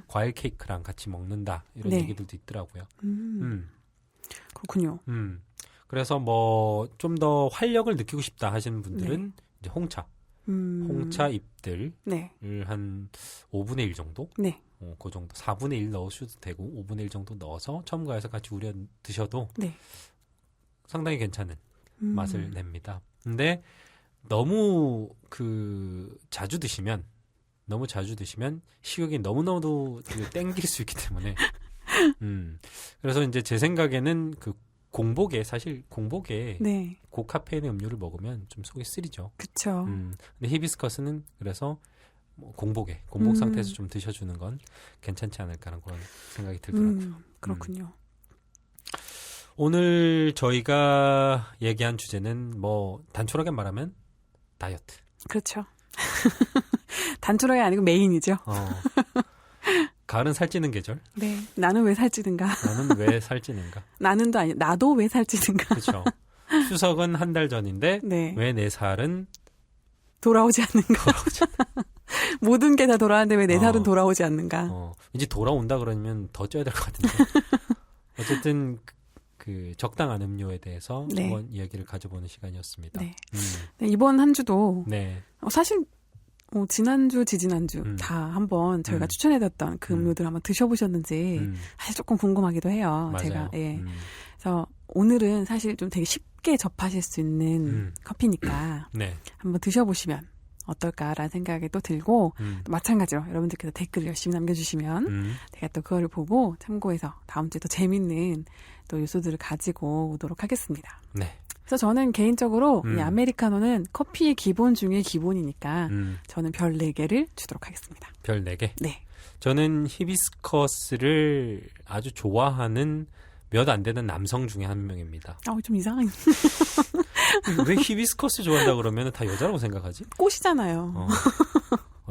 과일 케이크랑 같이 먹는다 이런 네. 얘기들도 있더라고요. 그렇군요. 그래서 좀 더 활력을 느끼고 싶다 하시는 분들은 이제 홍차 잎들을 네. 한 5분의 1 정도? 네. 그 정도 4분의 1 넣으셔도 되고 5분의 1 정도 넣어서 첨가해서 같이 우려 드셔도 네. 상당히 괜찮은 맛을 냅니다. 근데 너무 자주 드시면 식욕이 너무너무 땡길 수 있기 때문에 그래서 이제 제 생각에는 공복에 네. 고카페인의 음료를 먹으면 좀 속이 쓰리죠. 그쵸. 근데 히비스커스는 그래서 공복 상태에서 좀 드셔주는 건 괜찮지 않을까라는 그런 생각이 들더라고요. 그렇군요. 오늘 저희가 얘기한 주제는 단촐하게 말하면 다이어트. 그렇죠. 단촐하게 아니고 메인이죠. 가을은 살찌는 계절. 네. 나는 왜 살찌는가? 나는 왜 살찌는가? 나는도 아니, 나도 왜 살찌는가? 그렇죠. 추석은 한 달 전인데 네. 왜 내 살은 돌아오지 않는가? 모든 게 다 돌아왔는데 왜 내 살은 돌아오지 않는가? 이제 돌아온다 그러면 더 쪄야 될 것 같은데. 어쨌든 적당한 음료에 대해서 네. 한번 이야기를 가져보는 시간이었습니다. 네. 네, 이번 한 주도 네. 사실 지난주, 지지난주 다 한번 저희가 추천해드렸던 그 음료들 한번 드셔보셨는지 사실 조금 궁금하기도 해요. 맞아요. 제가 그래서 오늘은 사실 좀 되게 쉽게 접하실 수 있는 커피니까 네. 한번 드셔보시면 어떨까라는 생각이 또 들고 또 마찬가지로 여러분들께서 댓글을 열심히 남겨주시면 제가 또 그거를 보고 참고해서 다음 주에 또 재밌는 또 요소들을 가지고 오도록 하겠습니다. 네. 그래서 저는 개인적으로 이 아메리카노는 커피의 기본 중에 기본이니까 저는 별 4개를 주도록 하겠습니다. 별 4개? 네. 저는 히비스커스를 아주 좋아하는 몇 안 되는 남성 중에 한 명입니다. 좀 이상한. 왜 히비스커스 좋아한다 그러면 다 여자라고 생각하지? 꽃이잖아요.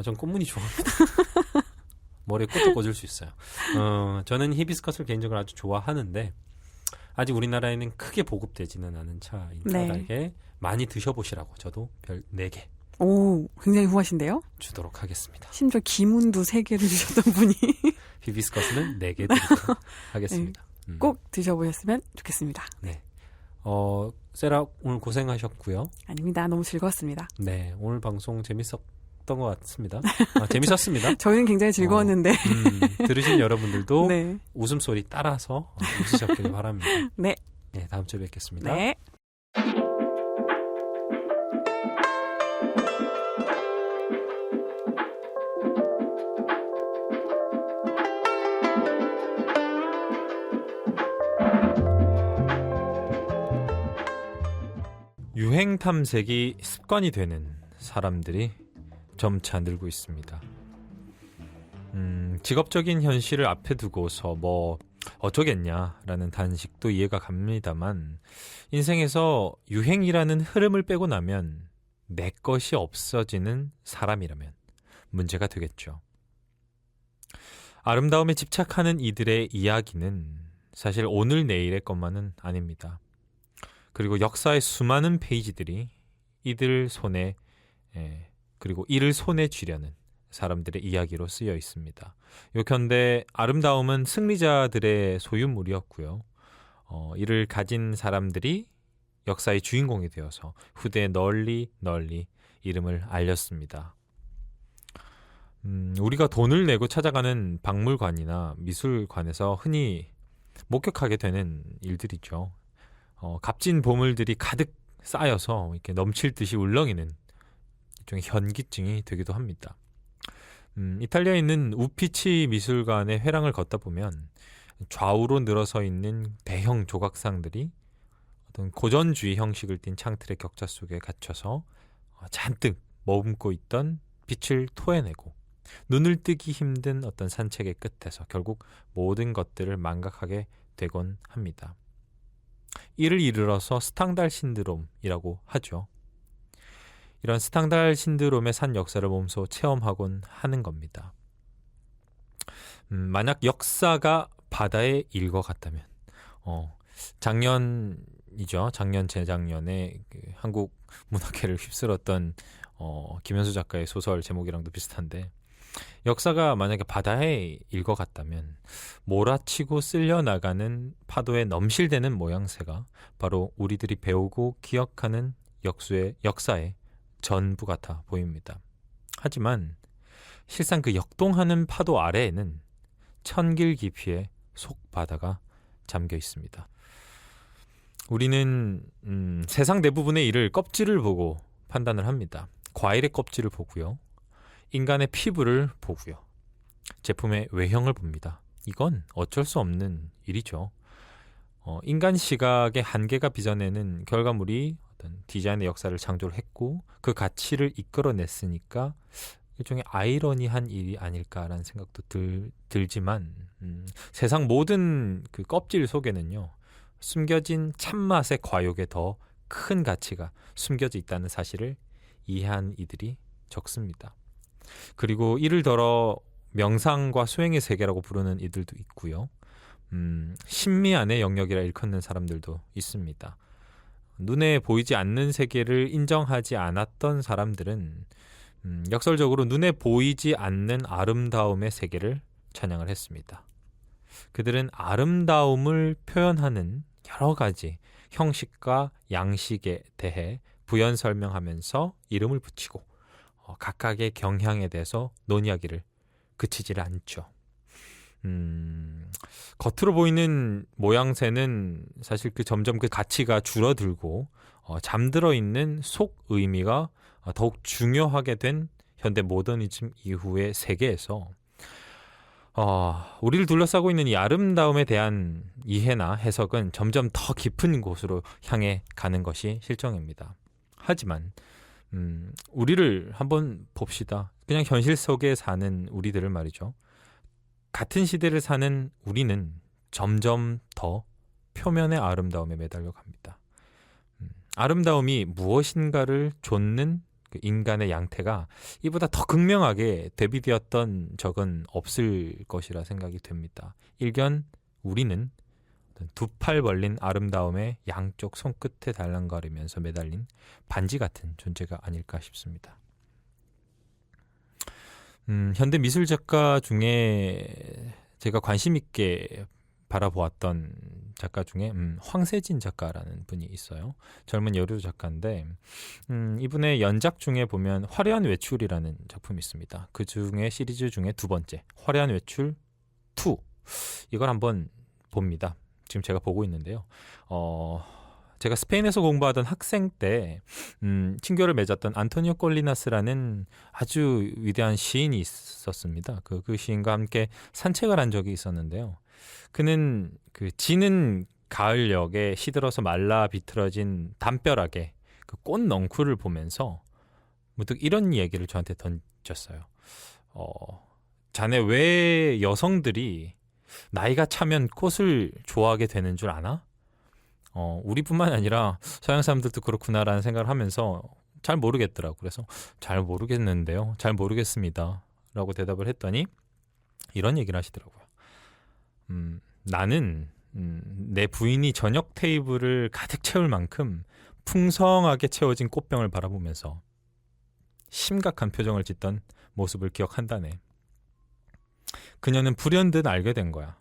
전 꽃무늬 좋아합니다. 머리에 꽃도 꽂을 수 있어요. 저는 히비스커스를 개인적으로 아주 좋아하는데 아직 우리나라에는 크게 보급되지는 않은 차인 까닭에 많이 드셔보시라고 저도 별 4개. 오, 굉장히 후하신데요? 주도록 하겠습니다. 심지어 기문도 3개를 주셨던 분이. 히비스커스는 4개 드리도록 하겠습니다. 꼭 드셔보셨으면 좋겠습니다. 네. 세라 오늘 고생하셨고요. 아닙니다. 너무 즐거웠습니다. 네. 오늘 방송 재밌었던 것 같습니다. 재밌었습니다. 저희는 굉장히 즐거웠는데. 들으신 여러분들도 네. 웃음소리 따라서 웃으셨길 바랍니다. 네. 네. 다음 주에 뵙겠습니다. 네. 유행 탐색이 습관이 되는 사람들이 점차 늘고 있습니다. 직업적인 현실을 앞에 두고서 뭐 어쩌겠냐라는 단식도 이해가 갑니다만, 인생에서 유행이라는 흐름을 빼고 나면 내 것이 없어지는 사람이라면 문제가 되겠죠. 아름다움에 집착하는 이들의 이야기는 사실 오늘 내일의 것만은 아닙니다. 그리고 역사의 수많은 페이지들이 이들 손에 그리고 이를 손에 쥐려는 사람들의 이야기로 쓰여 있습니다. 요컨대 아름다움은 승리자들의 소유물이었고요. 이를 가진 사람들이 역사의 주인공이 되어서 후대에 널리 이름을 알렸습니다. 우리가 돈을 내고 찾아가는 박물관이나 미술관에서 흔히 목격하게 되는 일들이죠. 값진 보물들이 가득 쌓여서 이렇게 넘칠 듯이 울렁이는 일종의 현기증이 되기도 합니다. 이탈리아에 있는 우피치 미술관의 회랑을 걷다 보면 좌우로 늘어서 있는 대형 조각상들이 어떤 고전주의 형식을 띤 창틀의 격자 속에 갇혀서 잔뜩 머금고 있던 빛을 토해내고 눈을 뜨기 힘든 어떤 산책의 끝에서 결국 모든 것들을 망각하게 되곤 합니다. 이를 이르러서 스탕달 신드롬이라고 하죠. 이런 스탕달 신드롬의 산 역사를 몸소 체험하곤 하는 겁니다. 만약 역사가 바다의 일과 같다면 작년이죠. 작년 재작년에 그 한국 문학계를 휩쓸었던 김현수 작가의 소설 제목이랑도 비슷한데, 역사가 만약에 바다의 일과 같다면 몰아치고 쓸려나가는 파도에 넘실대는 모양새가 바로 우리들이 배우고 기억하는 역사의 전부 같아 보입니다. 하지만 실상 그 역동하는 파도 아래에는 천길 깊이의 속바다가 잠겨 있습니다. 우리는 세상 대부분의 일을 껍질을 보고 판단을 합니다. 과일의 껍질을 보고요. 인간의 피부를 보고요. 제품의 외형을 봅니다. 이건 어쩔 수 없는 일이죠. 인간 시각의 한계가 빚어내는 결과물이 어떤 디자인의 역사를 창조를 했고 그 가치를 이끌어냈으니까 일종의 아이러니한 일이 아닐까라는 생각도 들지만 세상 모든 그 껍질 속에는요, 숨겨진 참맛의 과욕에 더 큰 가치가 숨겨져 있다는 사실을 이해한 이들이 적습니다. 그리고 이를 더러 명상과 수행의 세계라고 부르는 이들도 있고요. 신미안의 영역이라 일컫는 사람들도 있습니다. 눈에 보이지 않는 세계를 인정하지 않았던 사람들은 역설적으로 눈에 보이지 않는 아름다움의 세계를 찬양을 했습니다. 그들은 아름다움을 표현하는 여러 가지 형식과 양식에 대해 부연 설명하면서 이름을 붙이고 각각의 경향에 대해서 논의하기를 그치질 않죠. 겉으로 보이는 모양새는 사실 점점 그 가치가 줄어들고 잠들어 있는 속 의미가 더욱 중요하게 된 현대 모더니즘 이후의 세계에서 우리를 둘러싸고 있는 이 아름다움에 대한 이해나 해석은 점점 더 깊은 곳으로 향해 가는 것이 실정입니다. 하지만 우리를 한번 봅시다. 그냥 현실 속에 사는 우리들을 말이죠. 같은 시대를 사는 우리는 점점 더 표면의 아름다움에 매달려 갑니다. 아름다움이 무엇인가를 좇는 그 인간의 양태가 이보다 더 극명하게 대비되었던 적은 없을 것이라 생각이 됩니다. 일견 우리는 두 팔 벌린 아름다움의 양쪽 손끝에 달랑거리면서 매달린 반지 같은 존재가 아닐까 싶습니다. 현대 미술 작가 중에 제가 관심 있게 바라보았던 작가 중에 황세진 작가라는 분이 있어요. 젊은 여류 작가인데 이분의 연작 중에 보면 화려한 외출이라는 작품이 있습니다. 그 중에 시리즈 중에 두 번째 화려한 외출 2, 이걸 한번 봅니다. 지금 제가 보고 있는데요. 제가 스페인에서 공부하던 학생 때 친교를 맺었던 안토니오 꼴리나스라는 아주 위대한 시인이 있었습니다. 그 시인과 함께 산책을 한 적이 있었는데요. 그는 그 지는 가을녘에 시들어서 말라 비틀어진 담벼락에 그 그 꽃 넝쿨을 보면서 문득 이런 얘기를 저한테 던졌어요. 자네 왜 여성들이 나이가 차면 꽃을 좋아하게 되는 줄 아나? 우리뿐만 아니라 서양 사람들도 그렇구나라는 생각을 하면서 잘 모르겠더라고. 그래서 잘 모르겠는데요. 잘 모르겠습니다. 라고 대답을 했더니 이런 얘기를 하시더라고요. 나는 내 부인이 저녁 테이블을 가득 채울 만큼 풍성하게 채워진 꽃병을 바라보면서 심각한 표정을 짓던 모습을 기억한다네. 그녀는 불현듯 알게 된 거야.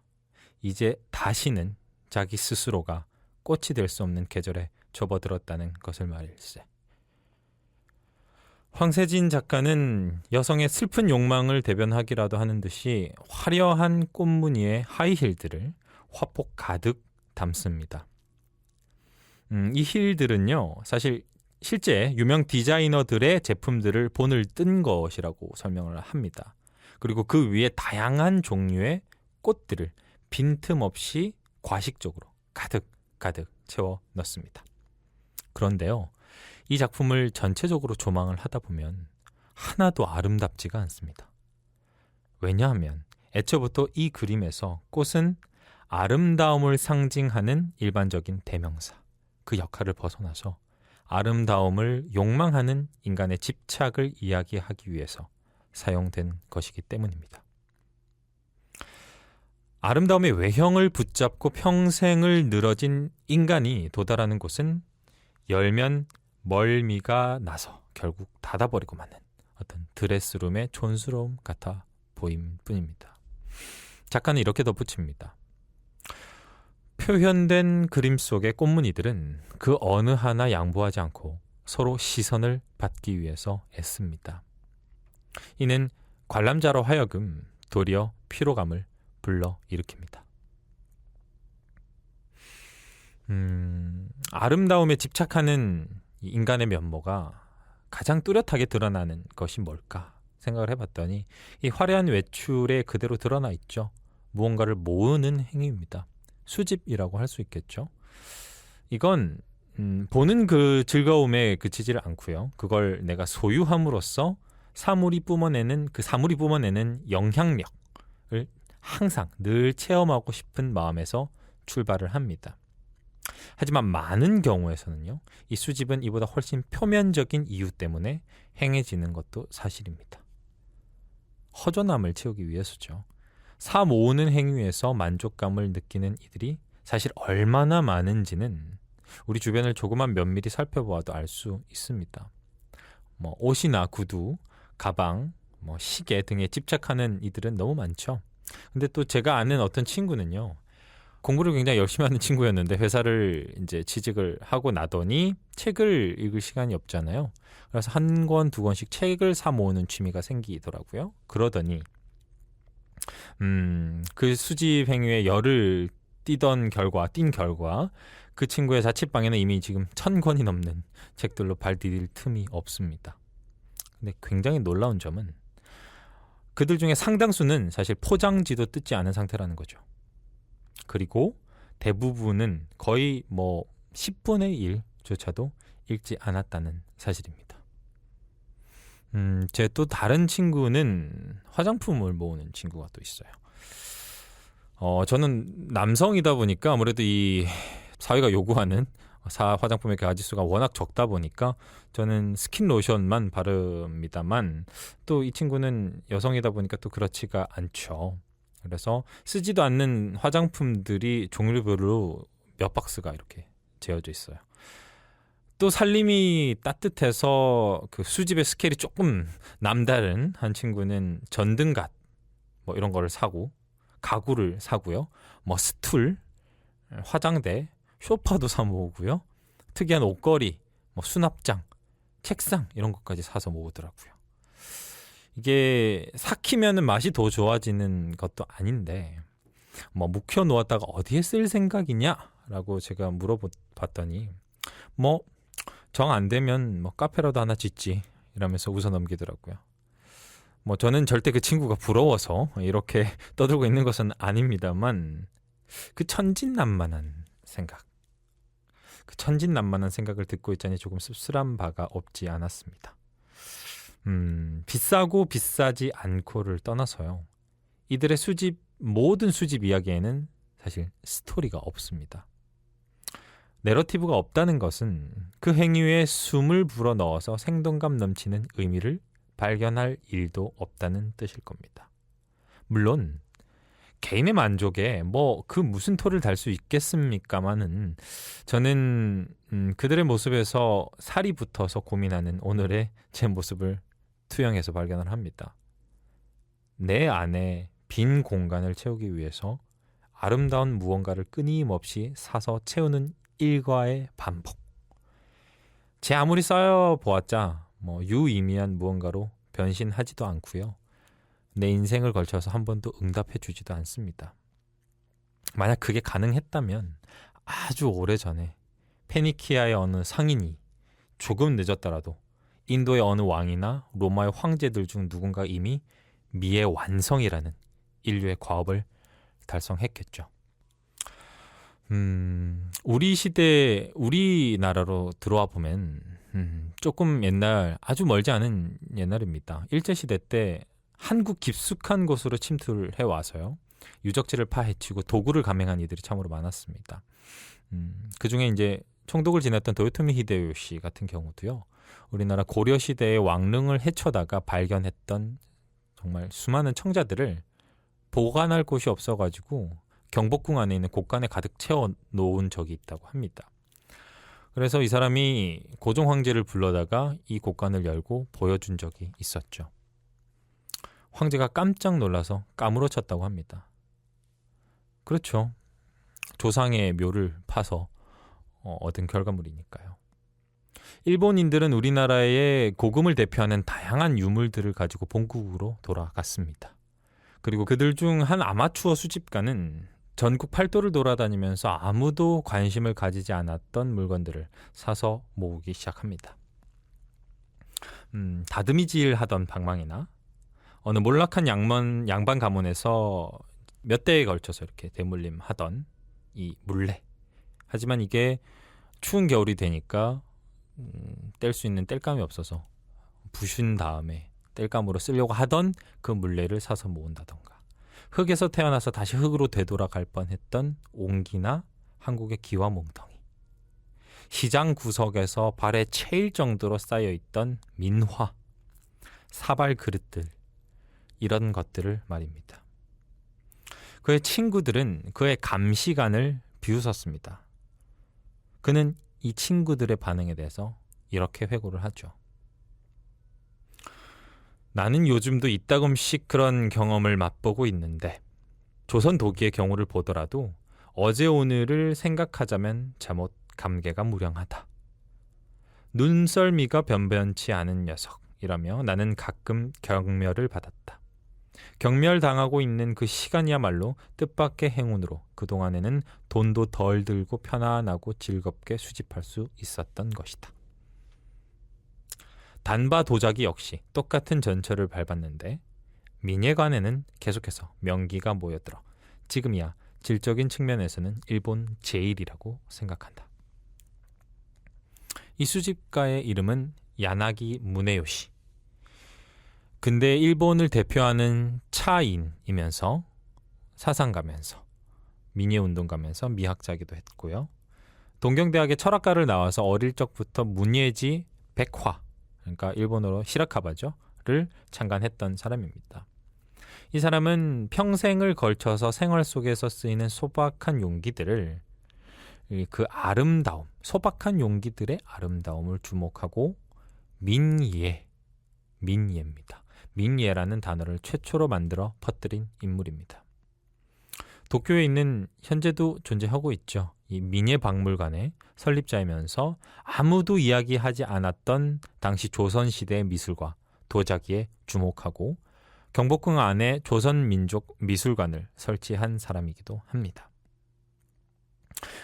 이제 다시는 자기 스스로가 꽃이 될 수 없는 계절에 접어들었다는 것을 말일세. 황세진 작가는 여성의 슬픈 욕망을 대변하기라도 하는 듯이 화려한 꽃무늬의 하이힐들을 화폭 가득 담습니다. 이 힐들은요, 사실 실제 유명 디자이너들의 제품들을 본을 뜬 것이라고 설명을 합니다. 그리고 그 위에 다양한 종류의 꽃들을 빈틈없이 과식적으로 가득 채워 넣습니다. 그런데요, 이 작품을 전체적으로 조망을 하다 보면 하나도 아름답지가 않습니다. 왜냐하면 애초부터 이 그림에서 꽃은 아름다움을 상징하는 일반적인 대명사, 그 역할을 벗어나서 아름다움을 욕망하는 인간의 집착을 이야기하기 위해서 사용된 것이기 때문입니다. 아름다움의 외형을 붙잡고 평생을 늘어진 인간이 도달하는 곳은 열면 멀미가 나서 결국 닫아버리고 마는 어떤 드레스룸의 촌스러움 같아 보임 뿐입니다. 작가는 이렇게 덧붙입니다. 표현된 그림 속의 꽃무늬들은 그 어느 하나 양보하지 않고 서로 시선을 받기 위해서 애씁니다. 이는 관람자로 하여금 도리어 피로감을 불러일으킵니다. 아름다움에 집착하는 인간의 면모가 가장 뚜렷하게 드러나는 것이 뭘까 생각을 해봤더니 이 화려한 외출에 그대로 드러나 있죠. 무언가를 모으는 행위입니다. 수집이라고 할 수 있겠죠. 이건 보는 그 즐거움에 그치지를 않고요. 그걸 내가 소유함으로써 사물이 뿜어내는 영향력을 항상 늘 체험하고 싶은 마음에서 출발을 합니다. 하지만 많은 경우에서는요, 이 수집은 이보다 훨씬 표면적인 이유 때문에 행해지는 것도 사실입니다. 허전함을 채우기 위해서죠. 사 모으는 행위에서 만족감을 느끼는 이들이 사실 얼마나 많은지는 우리 주변을 조그만 면밀히 살펴보아도 알 수 있습니다. 옷이나 구두, 가방, 시계 등에 집착하는 이들은 너무 많죠. 근데 또 제가 아는 어떤 친구는요, 공부를 굉장히 열심히 하는 친구였는데 회사를 이제 취직을 하고 나더니 책을 읽을 시간이 없잖아요. 그래서 한 권, 두 권씩 책을 사 모으는 취미가 생기더라고요. 그러더니 그 수집 행위에 열을 띈 결과 그 친구의 자취방에는 이미 지금 1000권이 넘는 책들로 발 디딜 틈이 없습니다. 근데 굉장히 놀라운 점은 그들 중에 상당수는 사실 포장지도 뜯지 않은 상태라는 거죠. 그리고 대부분은 거의 10분의 1조차도 읽지 않았다는 사실입니다. 제 또 다른 친구는 화장품을 모으는 친구가 또 있어요. 저는 남성이다 보니까 아무래도 이 사회가 요구하는 화장품의 가지수가 워낙 적다 보니까 저는 스킨 로션만 바릅니다만 또 이 친구는 여성이다 보니까 또 그렇지가 않죠. 그래서 쓰지도 않는 화장품들이 종류별로 몇 박스가 이렇게 재어져 있어요. 또 살림이 따뜻해서 그 수집의 스케일이 조금 남다른 한 친구는 전등갓 이런 거를 사고, 가구를 사고요. 스툴, 화장대, 소파도 사 모으고요. 특이한 옷걸이, 수납장, 책상 이런 것까지 사서 모으더라고요. 이게 삭히면 맛이 더 좋아지는 것도 아닌데 묵혀 놓았다가 어디에 쓸 생각이냐라고 제가 물어봤더니 정 안 되면 카페라도 하나 짓지 이러면서 웃어 넘기더라고요. 저는 절대 그 친구가 부러워서 이렇게 떠들고 있는 것은 아닙니다만 그 천진난만한 생각, 그 천진난만한 생각을 듣고 있자니 조금 씁쓸한 바가 없지 않았습니다. 비싸고 비싸지 않고를 떠나서요. 이들의 모든 수집 이야기에는 사실 스토리가 없습니다. 내러티브가 없다는 것은 그 행위에 숨을 불어넣어서 생동감 넘치는 의미를 발견할 일도 없다는 뜻일 겁니다. 물론 개인의 만족에 그 무슨 토를 달 수 있겠습니까마는 저는 그들의 모습에서 살이 붙어서 고민하는 오늘의 제 모습을 투영해서 발견을 합니다. 내 안에 빈 공간을 채우기 위해서 아름다운 무언가를 끊임없이 사서 채우는 일과의 반복. 제 아무리 쌓여보았자 유의미한 무언가로 변신하지도 않고요. 내 인생을 걸쳐서 한 번도 응답해주지도 않습니다. 만약 그게 가능했다면 아주 오래전에 페니키아의 어느 상인이 조금 늦었더라도 인도의 어느 왕이나 로마의 황제들 중 누군가 이미 미의 완성이라는 인류의 과업을 달성했겠죠. 우리 시대, 우리나라로 들어와 보면 조금 옛날, 아주 멀지 않은 옛날입니다. 일제시대 때 한국 깊숙한 곳으로 침투를 해와서요. 유적지를 파헤치고 도구를 감행한 이들이 참으로 많았습니다. 그중에 이제 총독을 지냈던 도요토미 히데요시 같은 경우도요. 우리나라 고려시대의 왕릉을 헤쳐다가 발견했던 정말 수많은 청자들을 보관할 곳이 없어가지고 경복궁 안에 있는 곳간에 가득 채워놓은 적이 있다고 합니다. 그래서 이 사람이 고종 황제를 불러다가 이 곳간을 열고 보여준 적이 있었죠. 황제가 깜짝 놀라서 까무러쳤다고 합니다. 그렇죠. 조상의 묘를 파서 얻은 결과물이니까요. 일본인들은 우리나라의 고금을 대표하는 다양한 유물들을 가지고 본국으로 돌아갔습니다. 그리고 그들 중 한 아마추어 수집가는 전국 팔도를 돌아다니면서 아무도 관심을 가지지 않았던 물건들을 사서 모으기 시작합니다. 다듬이질 하던 방망이나 어느 몰락한 양반 가문에서 몇 대에 걸쳐서 이렇게 대물림 하던 이 물레. 하지만 이게 추운 겨울이 되니까 뗄 수 있는 뗄감이 없어서 부순 다음에 뗄감으로 쓰려고 하던 그 물레를 사서 모은다던가, 흙에서 태어나서 다시 흙으로 되돌아갈 뻔했던 옹기나 한국의 기와 몽덩이, 시장 구석에서 발에 채일 정도로 쌓여있던 민화, 사발 그릇들, 이런 것들을 말입니다. 그의 친구들은 그의 감시관을 비웃었습니다. 그는 이 친구들의 반응에 대해서 이렇게 회고를 하죠. 나는 요즘도 이따금씩 그런 경험을 맛보고 있는데 조선 도기의 경우를 보더라도 어제 오늘을 생각하자면 잠옷 감개가 무량하다. 눈썰미가 변변치 않은 녀석이라며 나는 가끔 경멸을 받았다. 경멸당하고 있는 그 시간이야말로 뜻밖의 행운으로 그동안에는 돈도 덜 들고 편안하고 즐겁게 수집할 수 있었던 것이다. 단바 도자기 역시 똑같은 전철을 밟았는데 민예관에는 계속해서 명기가 모여들어 지금이야 질적인 측면에서는 일본 제1이라고 생각한다. 이 수집가의 이름은 야나기 무네요시. 근대 일본을 대표하는 차인이면서 사상가면서 민예운동가면서 미학자기도 했고요. 동경대학의 철학과를 나와서 어릴 적부터 문예지 백화, 그러니까 일본어로 시라카바죠를 창간했던 사람입니다. 이 사람은 평생을 걸쳐서 생활 속에서 쓰이는 소박한 용기들을 그 아름다움, 소박한 용기들의 아름다움을 주목하고 민예입니다. 민예라는 단어를 최초로 만들어 퍼뜨린 인물입니다. 도쿄에 있는, 현재도 존재하고 있죠. 이 민예박물관의 설립자이면서 아무도 이야기하지 않았던 당시 조선시대의 미술과 도자기에 주목하고 경복궁 안에 조선민족 미술관을 설치한 사람이기도 합니다.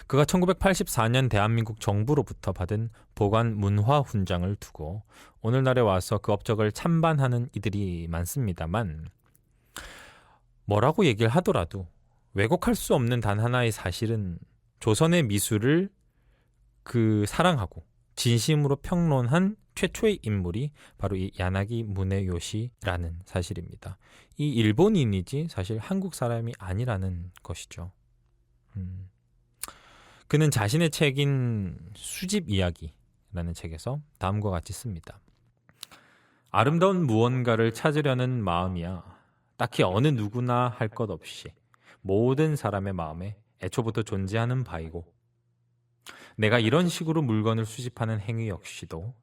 그가 1984년 대한민국 정부로부터 받은 보관 문화 훈장을 두고 오늘날에 와서 그 업적을 찬반하는 이들이 많습니다만, 뭐라고 얘기를 하더라도 왜곡할 수 없는 단 하나의 사실은 조선의 미술을 그 사랑하고 진심으로 평론한 최초의 인물이 바로 이 야나기 무네요시라는 사실입니다. 이 일본인이지 사실 한국 사람이 아니라는 것이죠. 그는 자신의 책인 수집 이야기라는 책에서 다음과 같이 씁니다. 아름다운 무언가를 찾으려는 마음이야 딱히 어느 누구나 할 것 없이 모든 사람의 마음에 애초부터 존재하는 바이고 내가 이런 식으로 물건을 수집하는 행위 역시도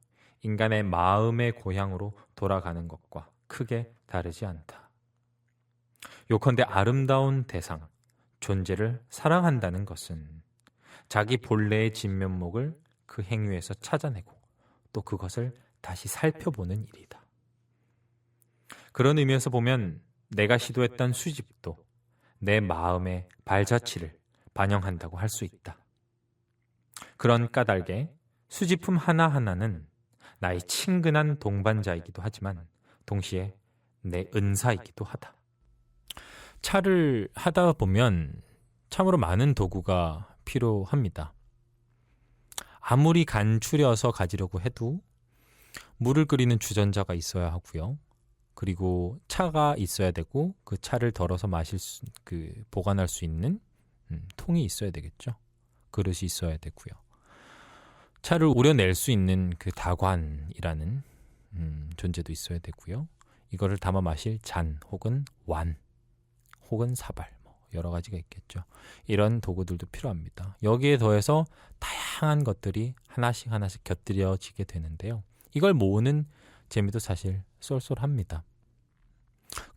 인간의 마음의 고향으로 돌아가는 것과 크게 다르지 않다. 요컨대 아름다운 대상, 존재를 사랑한다는 것은 자기 본래의 진면목을 그 행위에서 찾아내고 또 그것을 다시 살펴보는 일이다. 그런 의미에서 보면 내가 시도했던 수집도 내 마음의 발자취를 반영한다고 할 수 있다. 그런 까닭에 수집품 하나하나는 나의 친근한 동반자이기도 하지만 동시에 내 은사이기도 하다. 차를 하다 보면 참으로 많은 도구가 필요합니다. 아무리 간추려서 가지려고 해도 물을 끓이는 주전자가 있어야 하고요. 그리고 차가 있어야 되고 그 차를 덜어서 보관할 수 있는 통이 있어야 되겠죠. 그릇이 있어야 되고요. 차를 우려낼 수 있는 그 다관이라는 존재도 있어야 되고요. 이거를 담아 마실 잔 혹은 완 혹은 사발 여러 가지가 있겠죠. 이런 도구들도 필요합니다. 여기에 더해서 다양한 것들이 하나씩 곁들여지게 되는데요. 이걸 모으는 재미도 사실 쏠쏠합니다.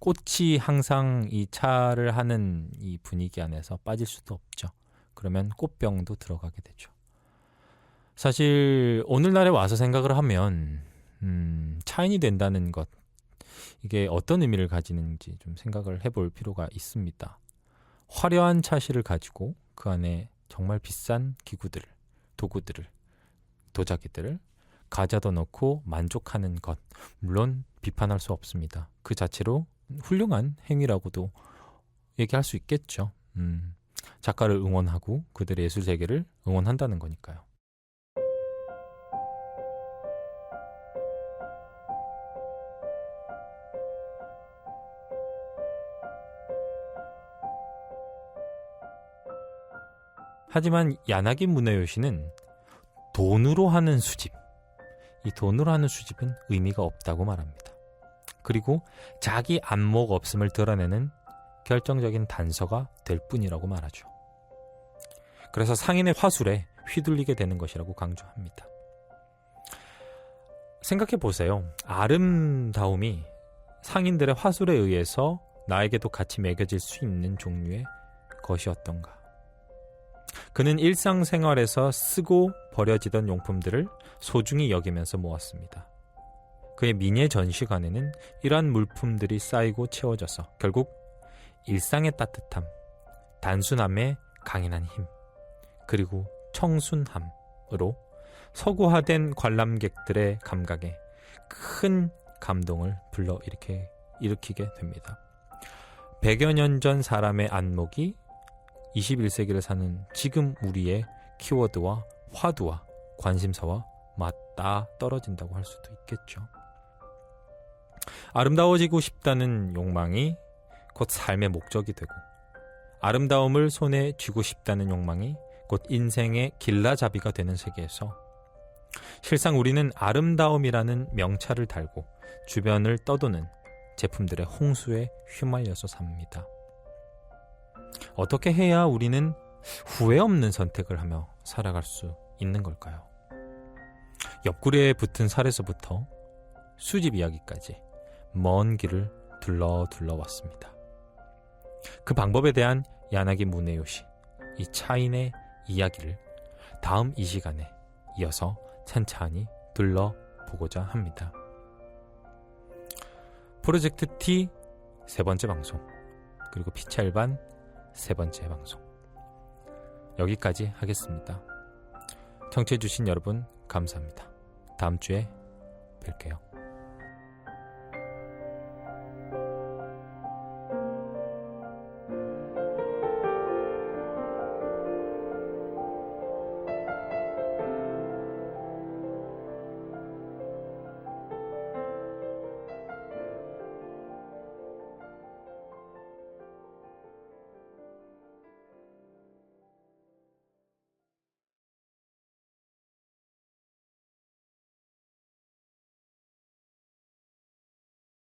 꽃이 항상 이 차를 하는 이 분위기 안에서 빠질 수도 없죠. 그러면 꽃병도 들어가게 되죠. 사실 오늘날에 와서 생각을 하면 차인이 된다는 것 이게 어떤 의미를 가지는지 좀 생각을 해볼 필요가 있습니다. 화려한 차실을 가지고 그 안에 정말 비싼 기구들을, 도구들을, 도자기들을 가져다 넣고 만족하는 것 물론 비판할 수 없습니다. 그 자체로 훌륭한 행위라고도 얘기할 수 있겠죠. 작가를 응원하고 그들의 예술 세계를 응원한다는 거니까요. 하지만 야나기 무네요시는 돈으로 하는 수집, 이 돈으로 하는 수집은 의미가 없다고 말합니다. 그리고 자기 안목 없음을 드러내는 결정적인 단서가 될 뿐이라고 말하죠. 그래서 상인의 화술에 휘둘리게 되는 것이라고 강조합니다. 생각해 보세요. 아름다움이 상인들의 화술에 의해서 나에게도 같이 매겨질 수 있는 종류의 것이었던가. 그는 일상생활에서 쓰고 버려지던 용품들을 소중히 여기면서 모았습니다. 그의 미녀 전시관에는 이러한 물품들이 쌓이고 채워져서 결국 일상의 따뜻함, 단순함의 강인한 힘, 그리고 청순함으로 서구화된 관람객들의 감각에 큰 감동을 일으키게 됩니다. 100여 년 전 사람의 안목이 21세기를 사는 지금 우리의 키워드와 화두와 관심사와 맞닿아 떨어진다고 할 수도 있겠죠. 아름다워지고 싶다는 욕망이 곧 삶의 목적이 되고 아름다움을 손에 쥐고 싶다는 욕망이 곧 인생의 길라잡이가 되는 세계에서 실상 우리는 아름다움이라는 명찰을 달고 주변을 떠도는 제품들의 홍수에 휘말려서 삽니다. 어떻게 해야 우리는 후회 없는 선택을 하며 살아갈 수 있는 걸까요? 옆구리에 붙은 살에서부터 수집 이야기까지 먼 길을 둘러왔습니다. 그 방법에 대한 야나기 무네요시, 이 차인의 이야기를 다음 이 시간에 이어서 찬찬히 둘러보고자 합니다. 프로젝트 T 세 번째 방송, 그리고 피찰반 세 번째 방송, 여기까지 하겠습니다. 청취해주신 여러분 감사합니다. 다음 주에 뵐게요.